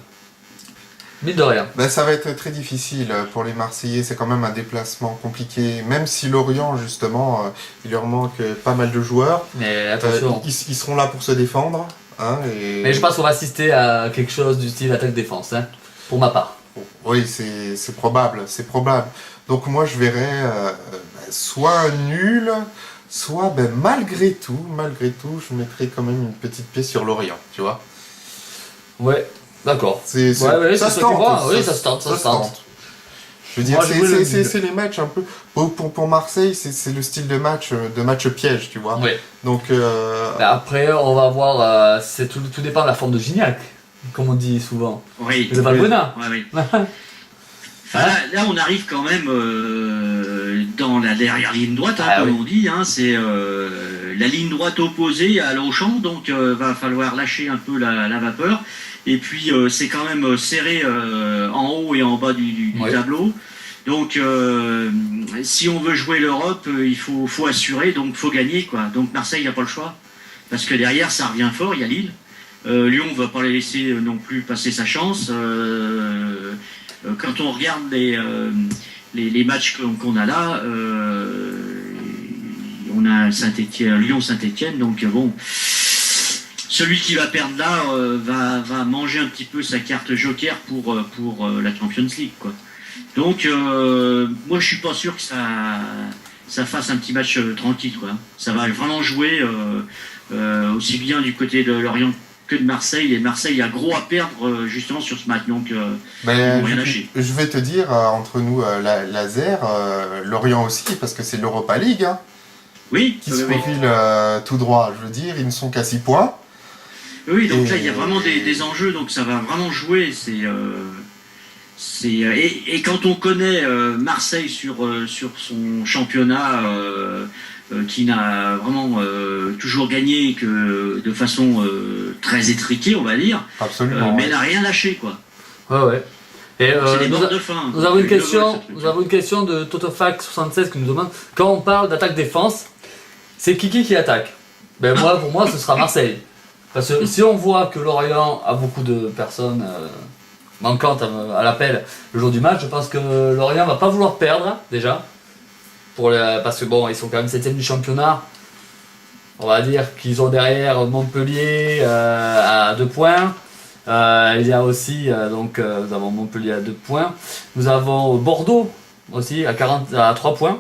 Mine de rien. Ça va être très difficile pour les Marseillais, c'est quand même un déplacement compliqué, même si Lorient justement, il leur manque pas mal de joueurs. Mais attention. Ils seront là pour se défendre. Mais je pense qu'on va assister à quelque chose du style attaque-défense, hein, pour ma part. Oui, c'est probable. Donc moi je verrais soit un nul, soit malgré tout, je mettrais quand même une petite pièce sur Lorient, tu vois. Ouais. D'accord. Ça se tente. Je veux dire, c'est les matchs un peu... Pour Marseille, c'est le style de match piège, tu vois. Oui. Donc... Après, on va voir... tout dépend de la forme de Gignac. comme on dit souvent. Oui. C'est pas le bonheur. Ouais, oui. Enfin, là, on arrive quand même dans la dernière ligne droite, hein, comme on dit. Hein, c'est la ligne droite opposée à Longchamp, donc va falloir lâcher un peu la vapeur. Et puis c'est quand même serré en haut et en bas du tableau. Donc si on veut jouer l'Europe, il faut assurer, donc faut gagner, quoi. Donc Marseille n'a pas le choix, parce que derrière ça revient fort, il y a Lille. Lyon ne va pas les laisser non plus passer sa chance. Quand on regarde les matchs qu'on a là, on a Lyon-Saint-Etienne, donc bon, celui qui va perdre là va manger un petit peu sa carte joker pour la Champions League, quoi. Donc moi je suis pas sûr que ça fasse un petit match tranquille, quoi. Ça va vraiment jouer aussi bien du côté de Lorient que de Marseille, et Marseille a gros à perdre justement sur ce match, donc ils vont rien lâcher. Je vais te dire, entre nous, Laser, Lorient aussi, parce que c'est l'Europa League, hein, qui se profile tout droit, je veux dire, ils ne sont qu'à 6 points. Oui, donc là il y a vraiment des enjeux, donc ça va vraiment jouer, et quand on connaît Marseille sur son championnat, qui n'a vraiment toujours gagné que de façon très étriquée, on va dire. Absolument. Mais n'a rien lâché, quoi. Ouais. Et c'est des bords de fin. Nous avons une question de Totofac76 qui nous demande, quand on parle d'attaque-défense, c'est qui attaque? Pour moi, ce sera Marseille. Parce que si on voit que Lorient a beaucoup de personnes manquantes à l'appel le jour du match, je pense que Lorient va pas vouloir perdre, déjà. Parce que bon, ils sont quand même 7ème du championnat. On va dire qu'ils ont derrière Montpellier à 2 points. Il y a aussi, nous avons Montpellier à 2 points. Nous avons Bordeaux aussi à 3 points.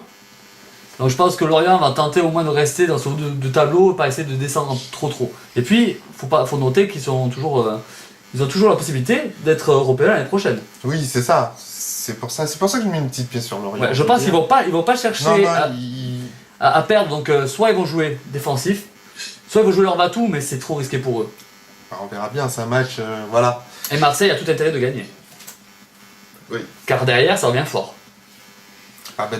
Donc je pense que Lorient va tenter au moins de rester dans ce haut de tableau et pas essayer de descendre trop. Et puis, faut noter qu'ils sont toujours, ils ont toujours la possibilité d'être européens l'année prochaine. Oui, c'est ça. C'est pour ça que je mets une petite pièce sur Lorient. Ouais, je pense qu'ils vont pas chercher à perdre. Donc soit ils vont jouer défensif, soit ils vont jouer leur va-tout, mais c'est trop risqué pour eux. On verra bien, c'est un match, voilà. Et Marseille a tout intérêt de gagner. Oui. Car derrière, ça revient fort.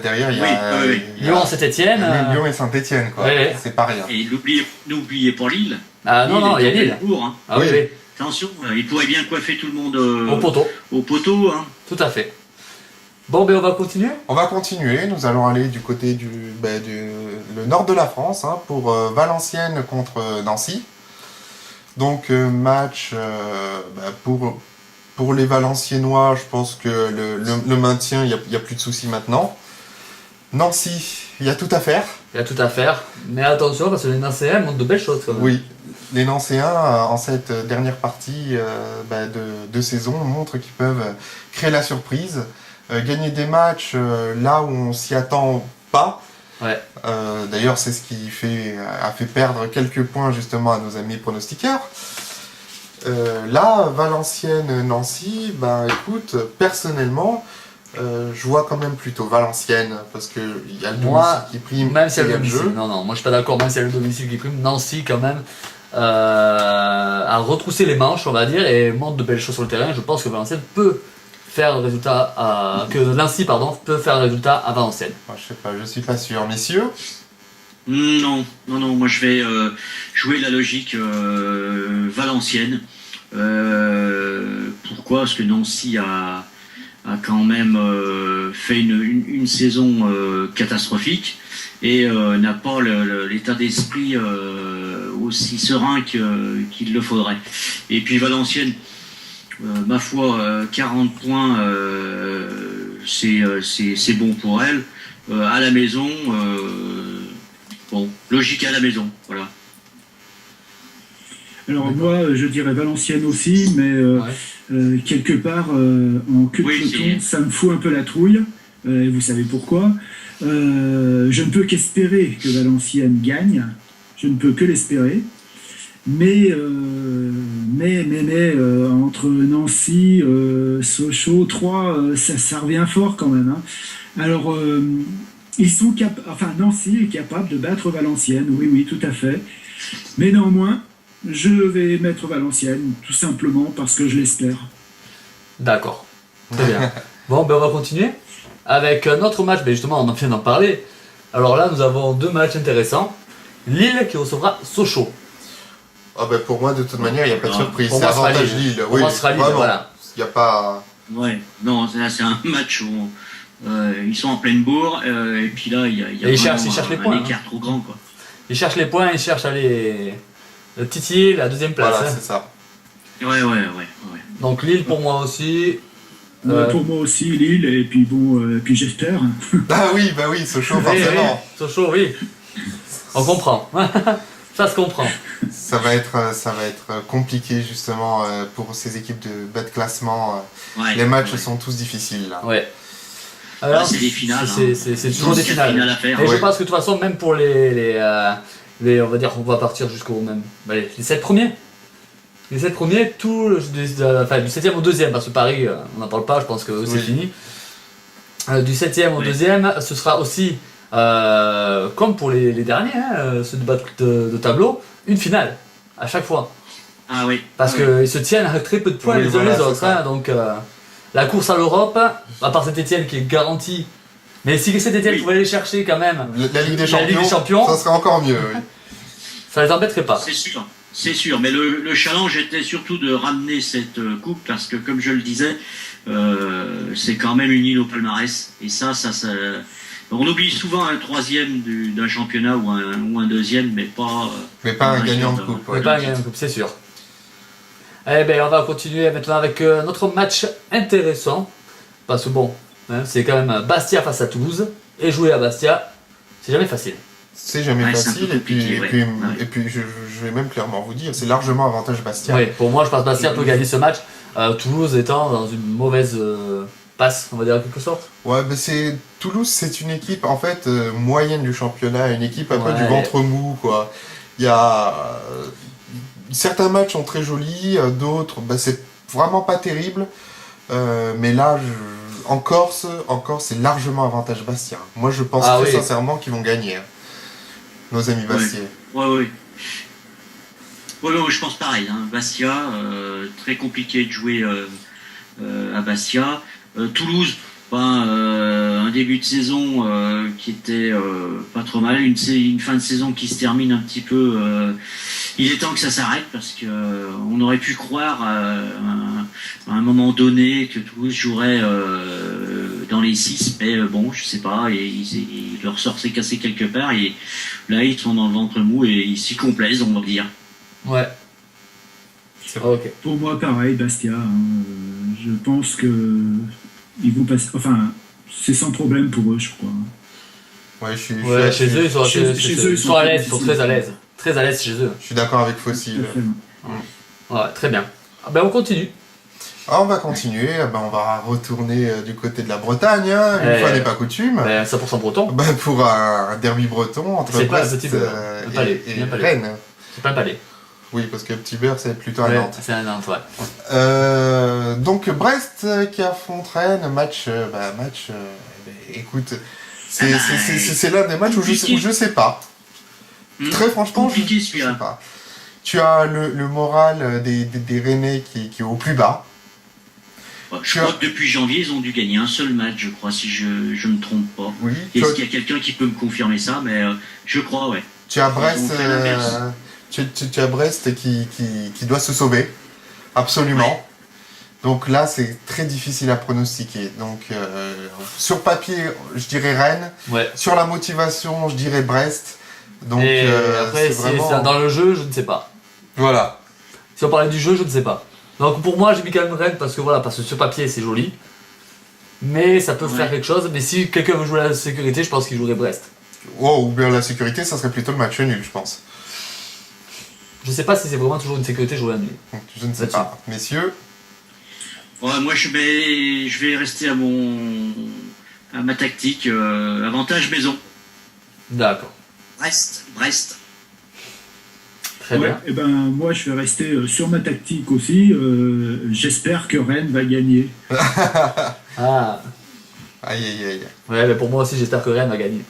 Derrière, il y a Lyon, Saint-Etienne. Lyon et Saint-Etienne, quoi. Oui. C'est pas rien. Et n'oubliez pas Lille. Ah non, il y a Lille. Hein. Ah oui. Attention, il pourrait bien coiffer tout le monde au poteau. Hein. Tout à fait. Bon, on va continuer. On va continuer. Nous allons aller du côté le nord de la France, hein, pour Valenciennes contre Nancy. Donc match pour les Valenciennois, je pense que le maintien, il n'y a plus de soucis maintenant. Nancy, il y a tout à faire. Mais attention, parce que les Nancéens montrent de belles choses quand même. Oui, les Nancéens, en cette dernière partie de saison, montrent qu'ils peuvent créer la surprise, gagner des matchs là où on s'y attend pas. Ouais. D'ailleurs, c'est ce qui a fait perdre quelques points justement à nos amis pronostiqueurs. Là, Valenciennes-Nancy, écoute, personnellement, je vois quand même plutôt Valenciennes, parce qu'il y a le domicile qui prime, même si y a le domicile. Non, moi je suis pas d'accord, même si y a le domicile qui prime, Nancy quand même a retroussé les manches, on va dire, et montre de belles choses sur le terrain. Je pense que Valenciennes peut faire le résultat Nancy peut faire le résultat à Valenciennes. Moi, je sais pas, je suis pas sûr, messieurs. Non, moi je vais jouer la logique Valenciennes. Pourquoi? Parce que Nancy a quand même fait une saison catastrophique et n'a pas l'état d'esprit aussi serein qu'il le faudrait. Et puis Valenciennes, ma foi, 40 points, c'est bon pour elle. À la maison, logique à la maison, voilà. Alors moi, je dirais Valenciennes aussi, mais quelque part, en queue de peloton, ça me fout un peu la trouille, et vous savez pourquoi. Je ne peux qu'espérer que Valenciennes gagne, je ne peux que l'espérer, mais entre Nancy, Sochaux, Troyes, ça revient fort quand même. Hein. Alors, Nancy est capable de battre Valenciennes, oui, tout à fait, mais néanmoins, Je vais mettre Valenciennes, tout simplement parce que je l'espère. D'accord. Très bien. Bon, ben on va continuer avec un autre match. Ben justement, on en vient d'en parler. Alors là, nous avons 2 matchs intéressants. Lille qui recevra Sochaux. Ah ben pour moi, de toute manière, il n'y a pas de Ah, surprise. pour C'est moi, ce sera avantage Lille. Lille. Pour Oui, moi, ce sera Lille, vraiment. voilà. Il n'y a pas... Ouais, non, là c'est un match où ils sont en pleine bourre, et puis là il y a Et ils cherchent vraiment les un points, écart trop grand, quoi. Ils cherchent les points, ils cherchent à les titiller la 2e place. Voilà, hein. c'est ça. Ouais. Donc Lille pour moi aussi. Pour moi aussi, Lille, et puis bon, puis j'espère. Ah oui, bah oui, Sochaux, Oui, forcément. oui, Sochaux, oui. On comprend. Ça se comprend. Ça va être compliqué justement pour ces équipes de bas de classement. Ouais, Les matchs ouais. sont tous difficiles là. Ouais. Alors, c'est des finales, C'est toujours des C'est finales. finale à faire. Et je Ouais. pense que de toute façon, même pour les on va dire, on va partir jusqu'au même. Allez, les 7 premiers. Les 7 premiers, tout, du 7e au 2e, parce que Paris, on n'en parle pas, je pense que c'est Oui. fini. Du 7e au Oui. 2e, ce sera aussi, comme pour les derniers, ceux de bas de tableau, une finale, à chaque fois. Ah oui. Parce Ouais. qu'ils se tiennent à très peu de points Oui, les uns voilà, les c'est autres. ça. Hein, donc la course à l'Europe, à part Saint-Etienne qui est garantie, mais si Saint-Etienne Oui. pouvait aller chercher quand même, La Ligue des La Ligue des Champions. ça serait encore mieux. Oui. ça les embêterait pas. C'est sûr, mais le challenge était surtout de ramener cette coupe parce que, comme je le disais, c'est quand même une île au palmarès. Et ça, on oublie souvent un 3e d'un championnat ou un 2e, mais pas. Mais pas un gagnant de vainqueur coupe. On ouais. n'est pas un gagnant de coupe, c'est sûr. Eh ben, on va continuer maintenant avec notre match intéressant. Parce que bon, hein, c'est quand même Bastia face à Toulouse. Et jouer à Bastia, c'est jamais facile. C'est jamais Ouais, c'est un facile. peu Et puis, compliqué, ouais. et puis je vais même clairement vous dire, c'est largement avantage Bastia. Oui, pour moi, je pense que Bastia peut gagner ce match. Toulouse étant dans une mauvaise passe, on va dire en quelque sorte. Ouais, mais Toulouse, c'est une équipe en fait moyenne du championnat, une équipe un peu Ouais. du ventre mou quoi. Il y a certains matchs sont très jolis, d'autres, c'est vraiment pas terrible. Mais là, en Corse, c'est largement avantage Bastia. Moi, je pense Ah très oui. sincèrement qu'ils vont gagner. Hein. Nos amis Bastiais. Ouais. Ouais, je pense pareil. Hein. Bastia, très compliqué de jouer à Bastia. Toulouse, un début de saison qui était pas trop mal. Une fin de saison qui se termine un petit peu. Il est temps que ça s'arrête parce que on aurait pu croire à un moment donné que Toulouse jouerait dans les 6, mais bon, je sais pas. Et leur sort s'est cassé quelque part et là ils sont dans le ventre mou et ils s'y complaisent, on va dire. Ouais. C'est Ok. Pour moi, pareil, Bastia. Je pense que ils vont passer. Enfin, c'est sans problème pour eux, je crois. Ouais, je suis, Ouais, chez eux, ils sont, chez eux, ils ils sont sont à plus l'aise, ils sont difficiles. très à l'aise. Très à l'aise chez eux. je suis d'accord avec Tout Fossile. à fait. Ouais, très bien. Ah ben on continue. Ah, on va continuer, on va retourner du côté de la Bretagne, hein, une fois n'est pas coutume. Ben, 100% breton. Pour un derby breton entre C'est pas Brest le petit beurre, le palais, et bien palais. Rennes. C'est pas le palais. Oui, parce que Petit Beurre, c'est plutôt à Ouais, Nantes. c'est un Nantes, ouais. Donc Brest qui affronte Rennes, match, écoute, c'est l'un des matchs où je sais pas. Très franchement, Compliqué, je sais celui-là. pas. Tu as le moral des Rennais qui est au plus bas. Je crois que depuis janvier, ils ont dû gagner un seul match, je crois, si je ne me trompe pas. Oui. Est-ce qu'il y a quelqu'un qui peut me confirmer ça? Mais je crois, ouais. Tu as Brest, Ils ont fait l'inverse. tu as Brest qui doit se sauver, absolument. Ouais. Donc là, c'est très difficile à pronostiquer. Donc sur papier, je dirais Rennes. Ouais. Sur la motivation, je dirais Brest. Donc Et après, c'est si vraiment... c'est dans le jeu, je ne sais pas. Voilà. Si on parlait du jeu, je ne sais pas. Donc pour moi, j'ai mis quand même Rennes parce que sur papier, c'est joli. Mais ça peut Ouais. faire quelque chose. Mais si quelqu'un veut jouer à la sécurité, je pense qu'il jouerait Brest. Oh, ou bien la sécurité, ça serait plutôt le match nul, je pense. Je sais pas si c'est vraiment toujours une sécurité jouer à nul. Donc, je ne sais Là-dessus. pas. Messieurs, Ouais, moi, je vais rester à ma tactique. Avantage maison. D'accord. Brest. Très Ouais, bien. et ben moi je vais rester sur ma tactique aussi. J'espère que Rennes va gagner. Ah. aïe aïe aïe. Ouais, mais pour moi aussi, j'espère que Rennes va gagner.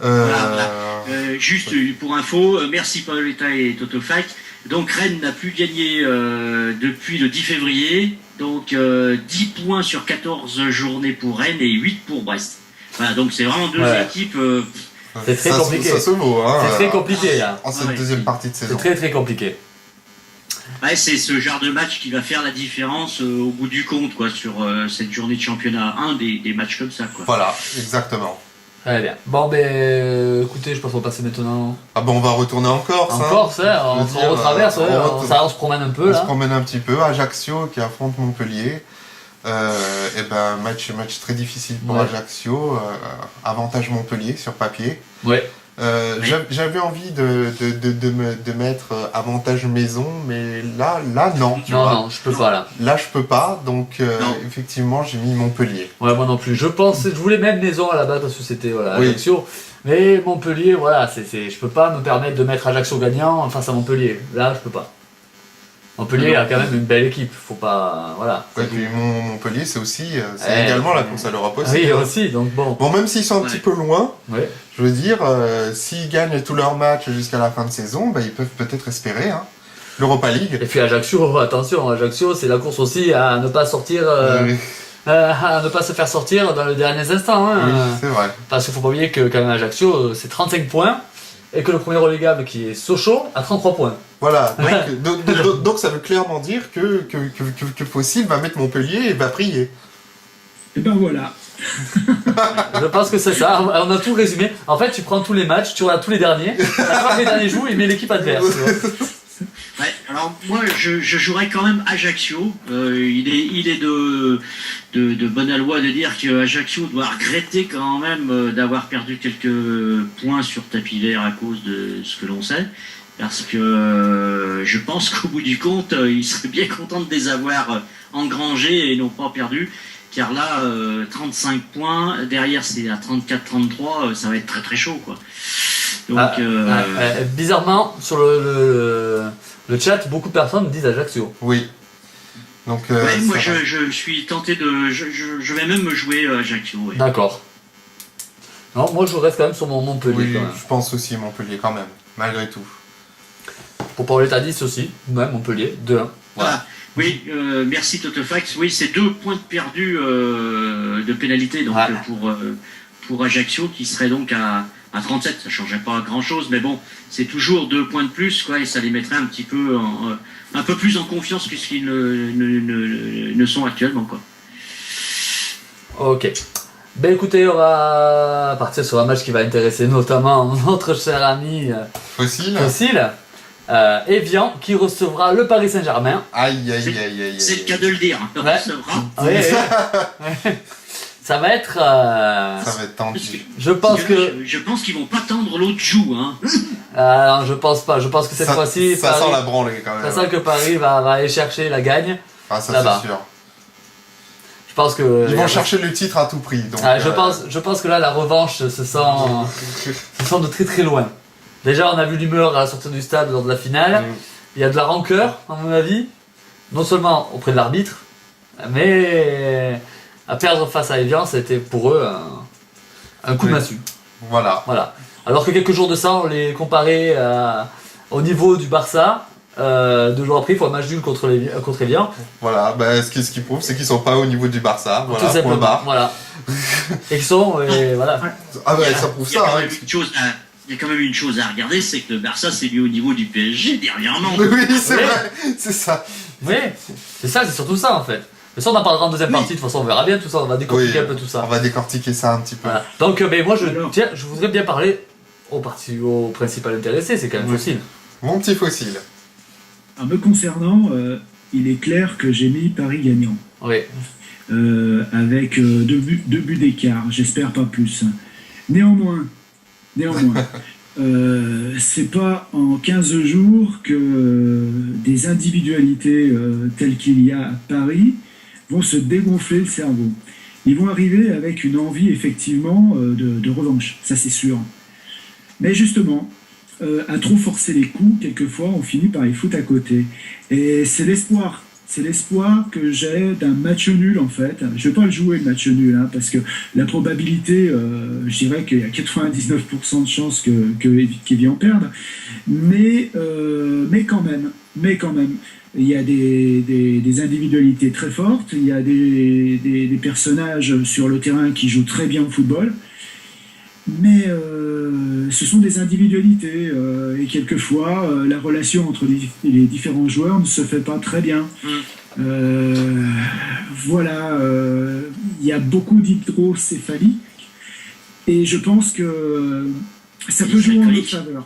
Voilà. Juste pour info, merci Paoletta et Toto Fac. Donc Rennes n'a plus gagné depuis le 10 février. Donc 10 points sur 14 journées pour Rennes et 8 pour Brest. Voilà, donc c'est vraiment deux équipes... C'est très compliqué. Ça se vaut, hein. C'est très compliqué là. En cette deuxième partie de saison. C'est très très compliqué. Ouais, c'est ce genre de match qui va faire la différence au bout du compte, quoi, sur cette journée de championnat 1, des matchs comme ça, quoi. Voilà, exactement. Très bien. Bon, ben, écoutez, je pense qu'on va passer maintenant. Ah bon, on va retourner en Corse. En Corse, hein, on retraverse, on se promène un peu on là. se promène un petit peu. Ajaccio qui affronte Montpellier. Et ben match très difficile pour Ajaccio. Avantage Montpellier sur papier. Ouais. J'avais envie de mettre avantage maison, mais là non. Non, je peux pas là. Là je peux pas, donc effectivement j'ai mis Montpellier. Ouais, moi non plus. Je voulais mettre maison à la base parce que c'était Ajaccio. Mais Montpellier, voilà, je peux pas me permettre de mettre Ajaccio gagnant face à Montpellier. Là, je peux pas. Montpellier a quand même une belle équipe, faut pas... Voilà. Ouais, puis Montpellier, c'est aussi... c'est également la course à l'Europe aussi. Oui, aussi, donc bon. Bon, même s'ils sont un petit peu loin, ouais. Je veux dire, s'ils gagnent tous leurs matchs jusqu'à la fin de saison, bah, ils peuvent peut-être espérer l'Europa League. Et puis Ajaccio, attention, Ajaccio, c'est la course aussi à ne pas sortir... à ne pas se faire sortir dans les derniers instants. Hein. Oui, c'est vrai. Parce qu'il faut pas oublier que quand même Ajaccio, c'est 35 points. Et que le premier relégable qui est Sochaux a 33 points. Voilà, donc ça veut clairement dire que Fossil va mettre Montpellier et va prier. Et ben voilà. Je pense que c'est ça, on a tout résumé. En fait, tu prends tous les matchs, tu regardes tous les derniers, après les derniers jouent et met l'équipe adverse. Ouais, alors moi je jouerais quand même Ajaccio. Il est de bonne aloi de dire que Ajaccio doit regretter quand même d'avoir perdu quelques points sur tapis vert à cause de ce que l'on sait. Parce que je pense qu'au bout du compte, il serait bien content de les avoir engrangés et non pas perdus. Car là, 35 points, derrière c'est à 34-33, ça va être très très chaud, quoi. Donc, bizarrement, sur le chat, beaucoup de personnes disent Ajaccio. Oui. Donc, ouais, moi je suis tenté de... Je vais même jouer Ajaccio. Ouais. D'accord. Non, moi je reste quand même sur mon Montpellier. Oui, quand même. je pense aussi Montpellier quand même, malgré tout. Pour Paoletta 10 aussi, même Montpellier, 2-1. Voilà. Oui, merci Totofax. Oui, c'est 2 points de perdus de pénalité donc, pour Ajaccio qui serait donc à 37. Ça ne changerait pas grand-chose, mais bon, c'est toujours 2 points de plus, quoi, et ça les mettrait un petit peu un peu plus en confiance que ce qu'ils ne sont actuellement, quoi. Ok. Ben écoutez, on va partir sur un match qui va intéresser notamment notre cher ami Fossil. Evian qui recevra le Paris Saint-Germain. Aïe. C'est le cas de le dire. Ouais. Recevra. Ça va être... Ça va être tendu. Je pense qu'ils vont pas tendre l'autre joue. Hein. Alors, je pense pas. Je pense que cette fois-ci... Ça Paris, sent la branlée quand même. Ça sent que Paris va aller chercher la gagne. Ah, ça là-bas. c'est sûr. Je pense que... Ils vont chercher le titre à tout prix. Donc, je pense que là, la revanche se sent de très très loin. Déjà, on a vu l'humeur à la sortie du stade lors de la finale. Il y a de la rancœur, à mon avis. Non seulement auprès de l'arbitre, mais à perdre face à Evian, c'était pour eux un coup de massue. Voilà. Alors que quelques jours de ça, on les comparait au niveau du Barça. 2 jours après, il faut un match nul contre Evian. Voilà, ce qui prouve, c'est qu'ils sont pas au niveau du Barça. Voilà, tout simplement. Voilà. Et qu'ils sont, voilà. Ah ça prouve ça. Il y a quand même une chose à regarder, c'est que le Barça s'est mis au niveau du PSG dernièrement. Oui, c'est vrai, c'est ça. Oui, c'est surtout ça en fait. Mais ça, on en parlera en deuxième partie, de toute façon, on verra bien tout ça, on va décortiquer un peu tout ça. On va décortiquer ça un petit peu. Voilà. Donc, moi, je voudrais bien parler au principal intéressé, c'est quand même Fossil. Mon petit Fossil. Alors, me concernant, il est clair que j'ai mis Paris gagnant. Oui. Avec 2 buts d'écart, j'espère pas plus. Néanmoins, c'est pas en 15 jours que des individualités telles qu'il y a à Paris vont se dégonfler le cerveau. Ils vont arriver avec une envie effectivement de revanche, ça c'est sûr. Mais justement, à trop forcer les coups, quelquefois on finit par les foutre à côté. Et c'est l'espoir c'est l'espoir que j'ai d'un match nul en fait. Je vais pas le jouer le match nul parce que la probabilité, je dirais qu'il y a 99% de chances qu'Evian perde, mais quand même, il y a des individualités très fortes, il y a des personnages sur le terrain qui jouent très bien au football, mais ce sont des individualités et quelquefois la relation entre les différents joueurs ne se fait pas très bien. Voilà, il y a beaucoup d'hydrocéphalie et je pense que ça peut jouer en notre faveur.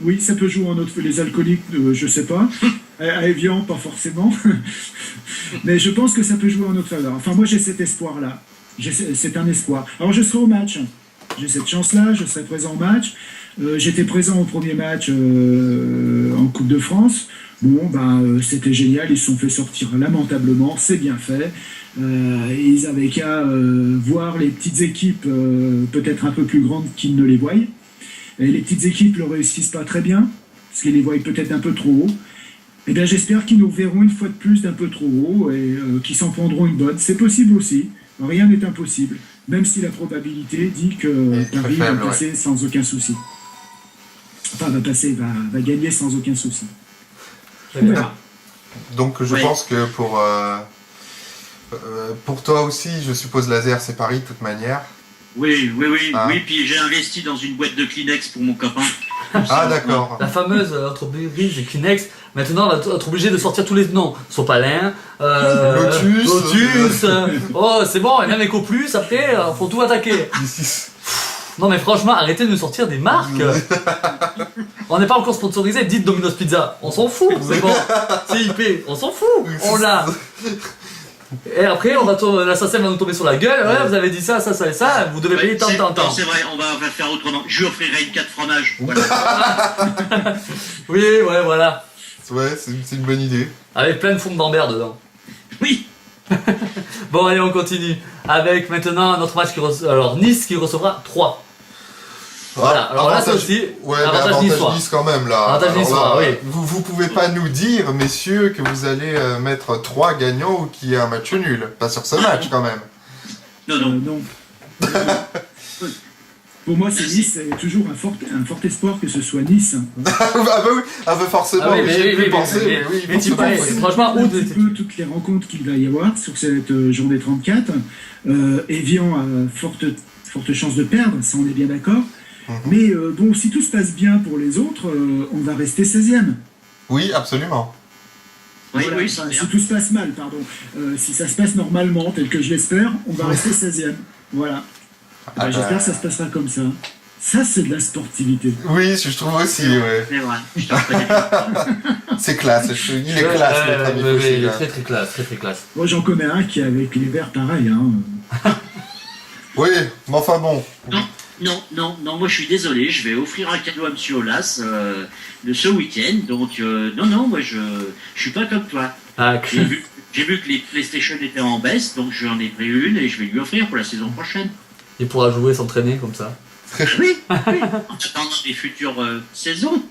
Oui, ça peut jouer en notre les alcooliques, je sais pas. À Evian, pas forcément. Mais je pense que ça peut jouer en notre faveur. Enfin, moi, j'ai cet espoir-là. C'est un espoir. Alors, je serai au match. J'ai cette chance-là, je serai présent au match. J'étais présent au premier match en Coupe de France. Bon, c'était génial, ils se sont fait sortir lamentablement, c'est bien fait. Ils avaient qu'à voir les petites équipes peut-être un peu plus grandes qu'ils ne les voient. Et les petites équipes ne le réussissent pas très bien, parce qu'ils les voient peut-être un peu trop haut. Eh bien, j'espère qu'ils nous verront une fois de plus d'un peu trop haut et qu'ils s'en prendront une bonne. C'est possible aussi, rien n'est impossible. Même si la probabilité dit que Paris va passer sans aucun souci. Enfin, va gagner sans aucun souci. Donc je pense que pour toi aussi, je suppose Laser, c'est Paris de toute manière. Oui, puis j'ai investi dans une boîte de Kleenex pour mon copain. Ah d'accord. La fameuse entreprise de Kleenex, maintenant on va être obligé de sortir tous les noms. Sopalin, Lotus, oh c'est bon, et même EcoPlus, après, faut tout attaquer. Non mais franchement, arrêtez de nous sortir des marques. On n'est pas encore sponsorisé, dites Domino's Pizza, on s'en fout, c'est bon. CIP, on s'en fout, on l'a. Et après, l'assassin va nous tomber sur la gueule. Ouais, vous avez dit ça et ça. Vous devez payer tant. C'est vrai, on va faire autrement. Je lui offrirai une 4 fromages. Voilà. Oui, ouais, voilà. Ouais, c'est une bonne idée. Avec plein de fonds d'Ambert dedans. Oui. Bon, allez, on continue. Avec maintenant notre match alors Nice qui recevra 3. Voilà, alors là, c'est aussi avantage Nice quand même, là. Avantage Nice, oui. Vous pouvez pas nous dire, messieurs, que vous allez mettre 3 gagnants ou qu'il y a un match nul. Pas sur ce match, quand même. Non. Pour moi, c'est Nice, c'est toujours un fort espoir que ce soit Nice. Forcément, j'ai pu penser. Franchement, un petit peu toutes les rencontres qu'il va y avoir sur cette journée 34. Evian a forte chance de perdre, ça on est bien d'accord. Mais bon, si tout se passe bien pour les autres, on va rester 16e. Oui, absolument. Oui, Voilà, c'est bien. si tout se passe mal, pardon. Si ça se passe normalement, tel que je l'espère, on va rester 16e. Voilà. J'espère que ça se passera comme ça. Ça, c'est de la sportivité. Oui, je trouve aussi, ouais. C'est vrai, je te reconnais. C'est classe, il est classe, notre ami Faucille. Il est très classe. Moi, j'en connais un qui est avec les verts pareil. Oui, mais enfin bon. Non, moi je suis désolé, je vais offrir un cadeau à Monsieur Olas de ce week-end, donc non, moi je suis pas comme toi. J'ai vu que les PlayStation étaient en baisse, donc j'en ai pris une et je vais lui offrir pour la saison prochaine. Il pourra jouer, s'entraîner comme ça. Oui, en attendant les futures saisons.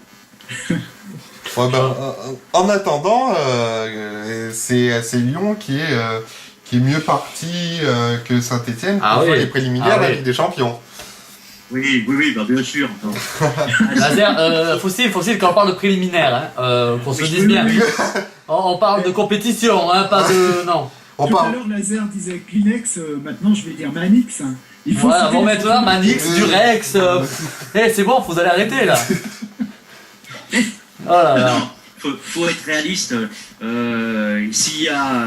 En attendant, c'est Lyon qui est mieux parti que Saint-Etienne pour les préliminaires de la Ligue des Champions. Oui, bien sûr. Laser, Faucille, quand on parle de préliminaire, qu'on se dise bien. On parle de compétition, pas de... Non. Tout à l'heure, Laser disait Kleenex, maintenant je vais dire Manix. Bon maintenant, Manix, Durex... c'est bon, vous allez arrêter là. Oh là là. Non, faut être réaliste. S'il y a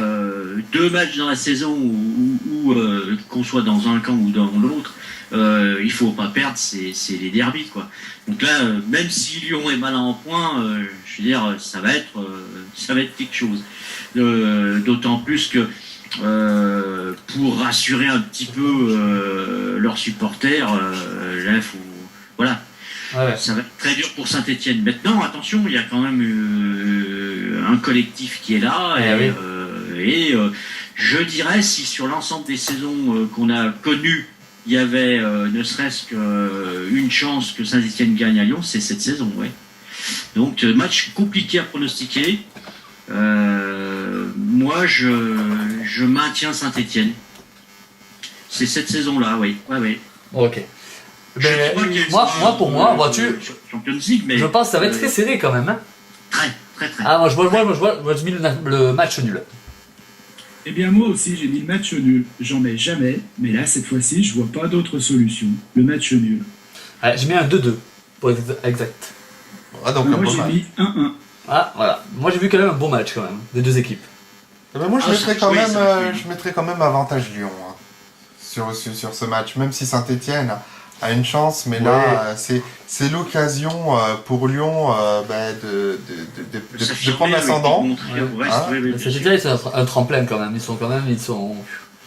2 matchs dans la saison ou qu'on soit dans un camp ou dans l'autre, il faut pas perdre, c'est les derbys quoi. Donc là, même si Lyon est malin en point, je veux dire, ça va être quelque chose. D'autant plus que pour rassurer un petit peu leurs supporters, là, il faut voilà. Ouais. Ça va être très dur pour Saint-Etienne. Maintenant, attention, il y a quand même un collectif qui est là. Et je dirais, si sur l'ensemble des saisons qu'on a connues, il y avait ne serait-ce qu'une chance que Saint-Etienne gagne à Lyon, c'est cette saison. Ouais. Donc, match compliqué à pronostiquer. moi, je maintiens Saint-Étienne. C'est cette saison-là, oui. Ouais. Ok. Je Ben, crois qu'il y a une moi, histoire, pour moi, vois-tu, Champions League, mais je pense que ça va être très serré quand même. Hein. très. Ah, moi, je mis le match nul. Eh bien, moi aussi, j'ai mis le match nul. J'en mets jamais, mais là, cette fois-ci, je vois pas d'autre solution. Le match nul. Ouais, j'ai mis un 2-2, pour être exact. Ah, donc un Moi, beau j'ai match. mis 1-1. Ah, voilà. Moi, j'ai vu quand même un beau match quand même, des deux équipes. Eh ben, moi, Ah, ça mettrais quand même avantage Lyon hein, sur ce match, même si Saint-Étienne a une chance, mais là, c'est l'occasion pour Lyon de prendre l'ascendant. Saint-Étienne, c'est un tremplin quand même. Ils sont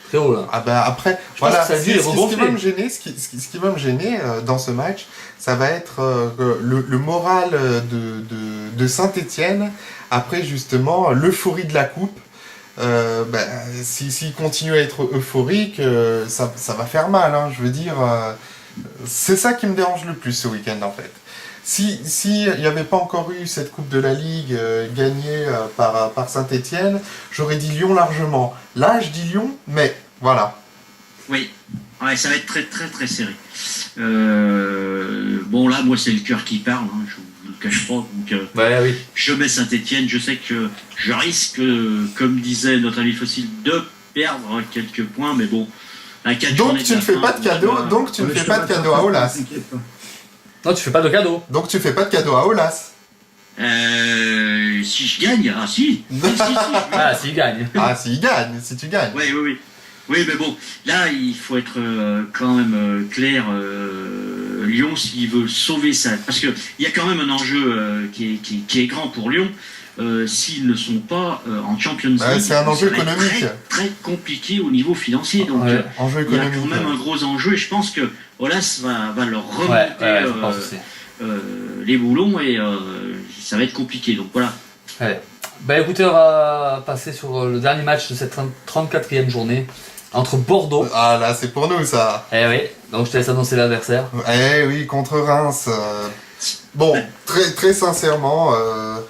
très hauts là. Ah ben après, Je voilà, pense que ça a dû les ce qui regonfler. va me gêner, ce qui va me gêner dans ce match, ça va être le moral de Saint-Étienne après justement l'euphorie de la coupe. S'il continue à être euphorique, ça va faire mal. Hein, je veux dire, c'est ça qui me dérange le plus ce week-end en fait. Si il n'y avait pas encore eu cette coupe de la Ligue gagnée par Saint-Étienne, j'aurais dit Lyon largement. Là, je dis Lyon, mais voilà. Oui, ouais, ça va être très très très serré. Bon là, moi c'est le cœur qui parle, hein, je vous le cache pas. Donc, Oui. je mets Saint-Étienne, je sais que je risque, comme disait notre ami Fossile, de perdre quelques points, mais bon. Donc tu ne fais pas de cadeau, donc tu ne fais pas de cadeau à Aulas. T'inquiète pas. Non, tu fais pas de cadeau. Donc tu fais pas de cadeau à Aulas. Si je gagne, ah si. Ah, s'il gagne. Ah, s'il gagne, si tu gagnes. Oui. Oui, mais bon, là, il faut être quand même clair. Lyon, s'il veut sauver ça, parce qu'il y a quand même un enjeu qui est grand pour Lyon. S'ils ne sont pas en Champions League, c'est un enjeu ça va être économique. très, très compliqué au niveau financier. Donc, Enjeu il y a économique. quand même un gros enjeu et je pense que Olas va leur remonter Ouais, je pense aussi. les boulons et ça va être compliqué. Donc voilà. Ouais. Bah écoutez, on va passer sur le dernier match de cette 34e journée entre Bordeaux. Ah là, c'est pour nous ça. Eh oui, donc je te laisse annoncer l'adversaire. Eh oui, contre Reims. Bon, très sincèrement.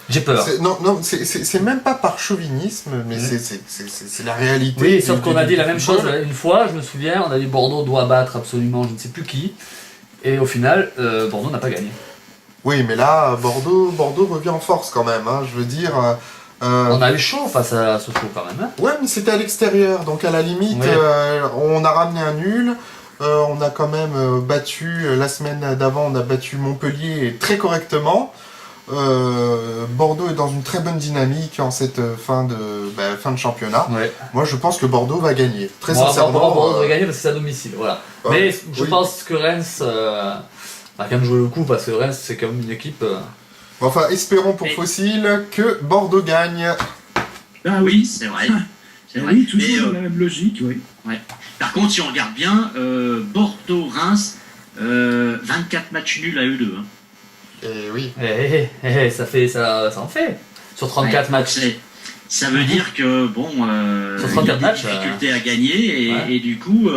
J'ai peur. C'est même pas par chauvinisme, mais c'est la réalité. Oui, sauf qu'on a dit la du même football. chose une fois, je me souviens, on a dit Bordeaux doit battre absolument je ne sais plus qui. Et au final, Bordeaux n'a pas gagné. Oui, mais là, Bordeaux revient en force quand même. Hein, je veux dire. On a eu chaud face à Sochaux quand même. Hein. Ouais, mais c'était à l'extérieur, donc à la limite, Oui. on a ramené un nul. On a quand même battu, la semaine d'avant, on a battu Montpellier très correctement. Bordeaux est dans une très bonne dynamique en cette fin de championnat. Ouais. Moi, je pense que Bordeaux va gagner. Très Bon, sincèrement. Bordeaux va gagner parce que c'est à domicile. Voilà. Mais je oui. pense que Reims va quand même jouer le coup parce que Reims c'est quand même une équipe. Enfin, espérons pour Fossile que Bordeaux gagne. Ah oui, C'est vrai. C'est vrai. oui, toujours Mais, dans la même logique, oui. ouais. Par contre, si on regarde bien, Bordeaux-Reims, 24 matchs nuls à eux deux. Hein. Et oui. Ça en fait. Sur 34 matchs. Ça veut dire que, bon, Sur il y a 34 des matchs, difficultés à gagner et du coup,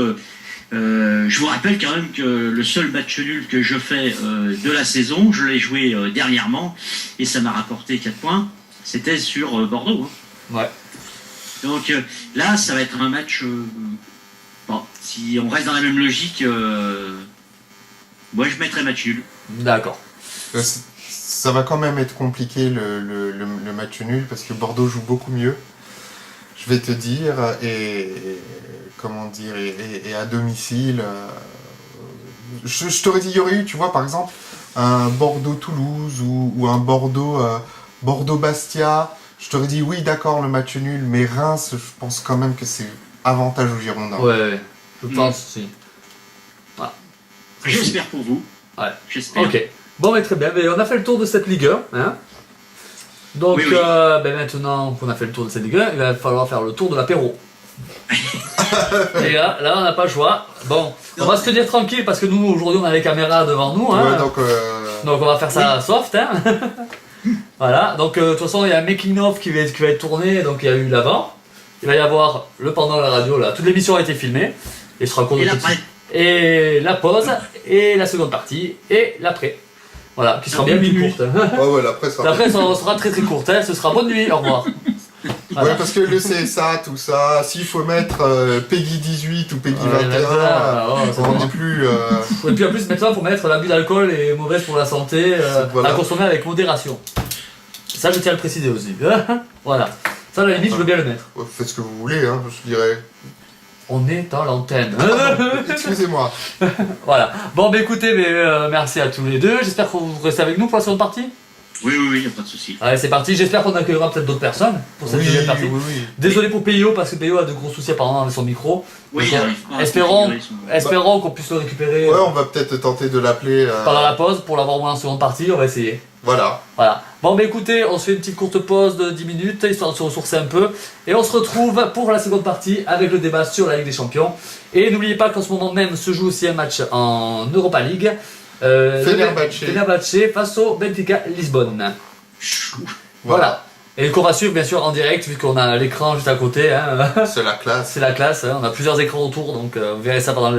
je vous rappelle quand même que le seul match nul que je fais de la saison, je l'ai joué dernièrement et ça m'a rapporté 4 points. C'était sur Bordeaux. Hein. Ouais. Donc là, ça va être un match. Bon, si on reste dans la même logique, moi je mettrais match nul. D'accord. Ça va quand même être compliqué le match nul parce que Bordeaux joue beaucoup mieux. Je vais te dire, et à domicile. Je t'aurais dit, il y aurait eu, tu vois, par exemple, un Bordeaux-Toulouse ou un Bordeaux-Bastia. Je t'aurais dit, oui, d'accord, le match nul, mais Reims, je pense quand même que c'est avantage aux Girondins. Ouais, je pense aussi. Voilà. J'espère pour vous. Ouais. J'espère. Ok. Bon, mais très bien. Mais on a fait le tour de cette Ligue 1. Hein. Donc, Oui, oui. maintenant qu'on a fait le tour de cette Ligue 1, il va falloir faire le tour de l'apéro. Et là, on n'a pas le choix. Bon, on va se tenir tranquille parce que nous, aujourd'hui, on a les caméras devant nous. Hein. Ouais, Donc, on va faire ça soft. Hein. Voilà. Donc, de toute façon, il y a un making-of qui va être tourné. Donc, il y a eu l'avant. Il va y avoir le pendant la radio. Là. Toute l'émission a été filmée. Et je raconte Et l'après. Et la pause. Et la seconde partie. Et l'après. Voilà, qui sera bien plus courte. ouais, la presse. La presse sera très très courte, hein. Ce sera bonne nuit, au revoir. Voilà. Ouais, parce que le CSA, tout ça, s'il faut mettre Peggy 18 ou Peggy Ouais, 21, c'est on bon. n'est plus... Et puis en plus, maintenant, pour mettre l'abus d'alcool est mauvaise pour la santé, Voilà. à consommer avec modération. Ça, je tiens à le préciser aussi. Voilà. Ça, à la limite, je veux bien le mettre. Faites ce que vous voulez, hein, je dirais. On est dans l'antenne. Excusez-moi. Voilà. Bon, bah écoutez, merci à tous les deux. J'espère que vous restez avec nous pour la seconde partie. Oui, il n'y a pas de souci. Allez, c'est parti. J'espère qu'on accueillera peut-être d'autres personnes pour cette Oui, deuxième partie. oui. Désolé pour Peyo, parce que Peyo a de gros soucis apparemment avec son micro. Oui, Donc, il arrive pas à espérons configurer son- espérons qu'on puisse le récupérer Ouais, on va peut-être tenter de l'appeler. pendant la pause pour l'avoir au moins en seconde partie. On va essayer. Voilà. Voilà. Bon, bah écoutez, on se fait une petite courte pause de 10 minutes, histoire de se ressourcer un peu. Et on se retrouve pour la seconde partie avec le débat sur la Ligue des Champions. Et n'oubliez pas qu'en ce moment même se joue aussi un match en Europa League. Fenerbahçe face au Benfica Lisbonne. Voilà. Et qu'on va suivre bien sûr en direct, vu qu'on a l'écran juste à côté. Hein. C'est la classe. C'est la classe, hein. On a plusieurs écrans autour, donc vous verrez ça pendant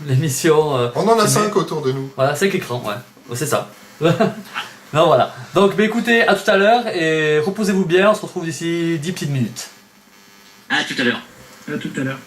l'émission. On en a filmée. 5 autour de nous. Voilà, 5 écrans, ouais. C'est ça. Non, voilà. Donc, bah, écoutez, à tout à l'heure et reposez-vous bien. On se retrouve d'ici 10 petites minutes. À tout à l'heure. À tout à l'heure.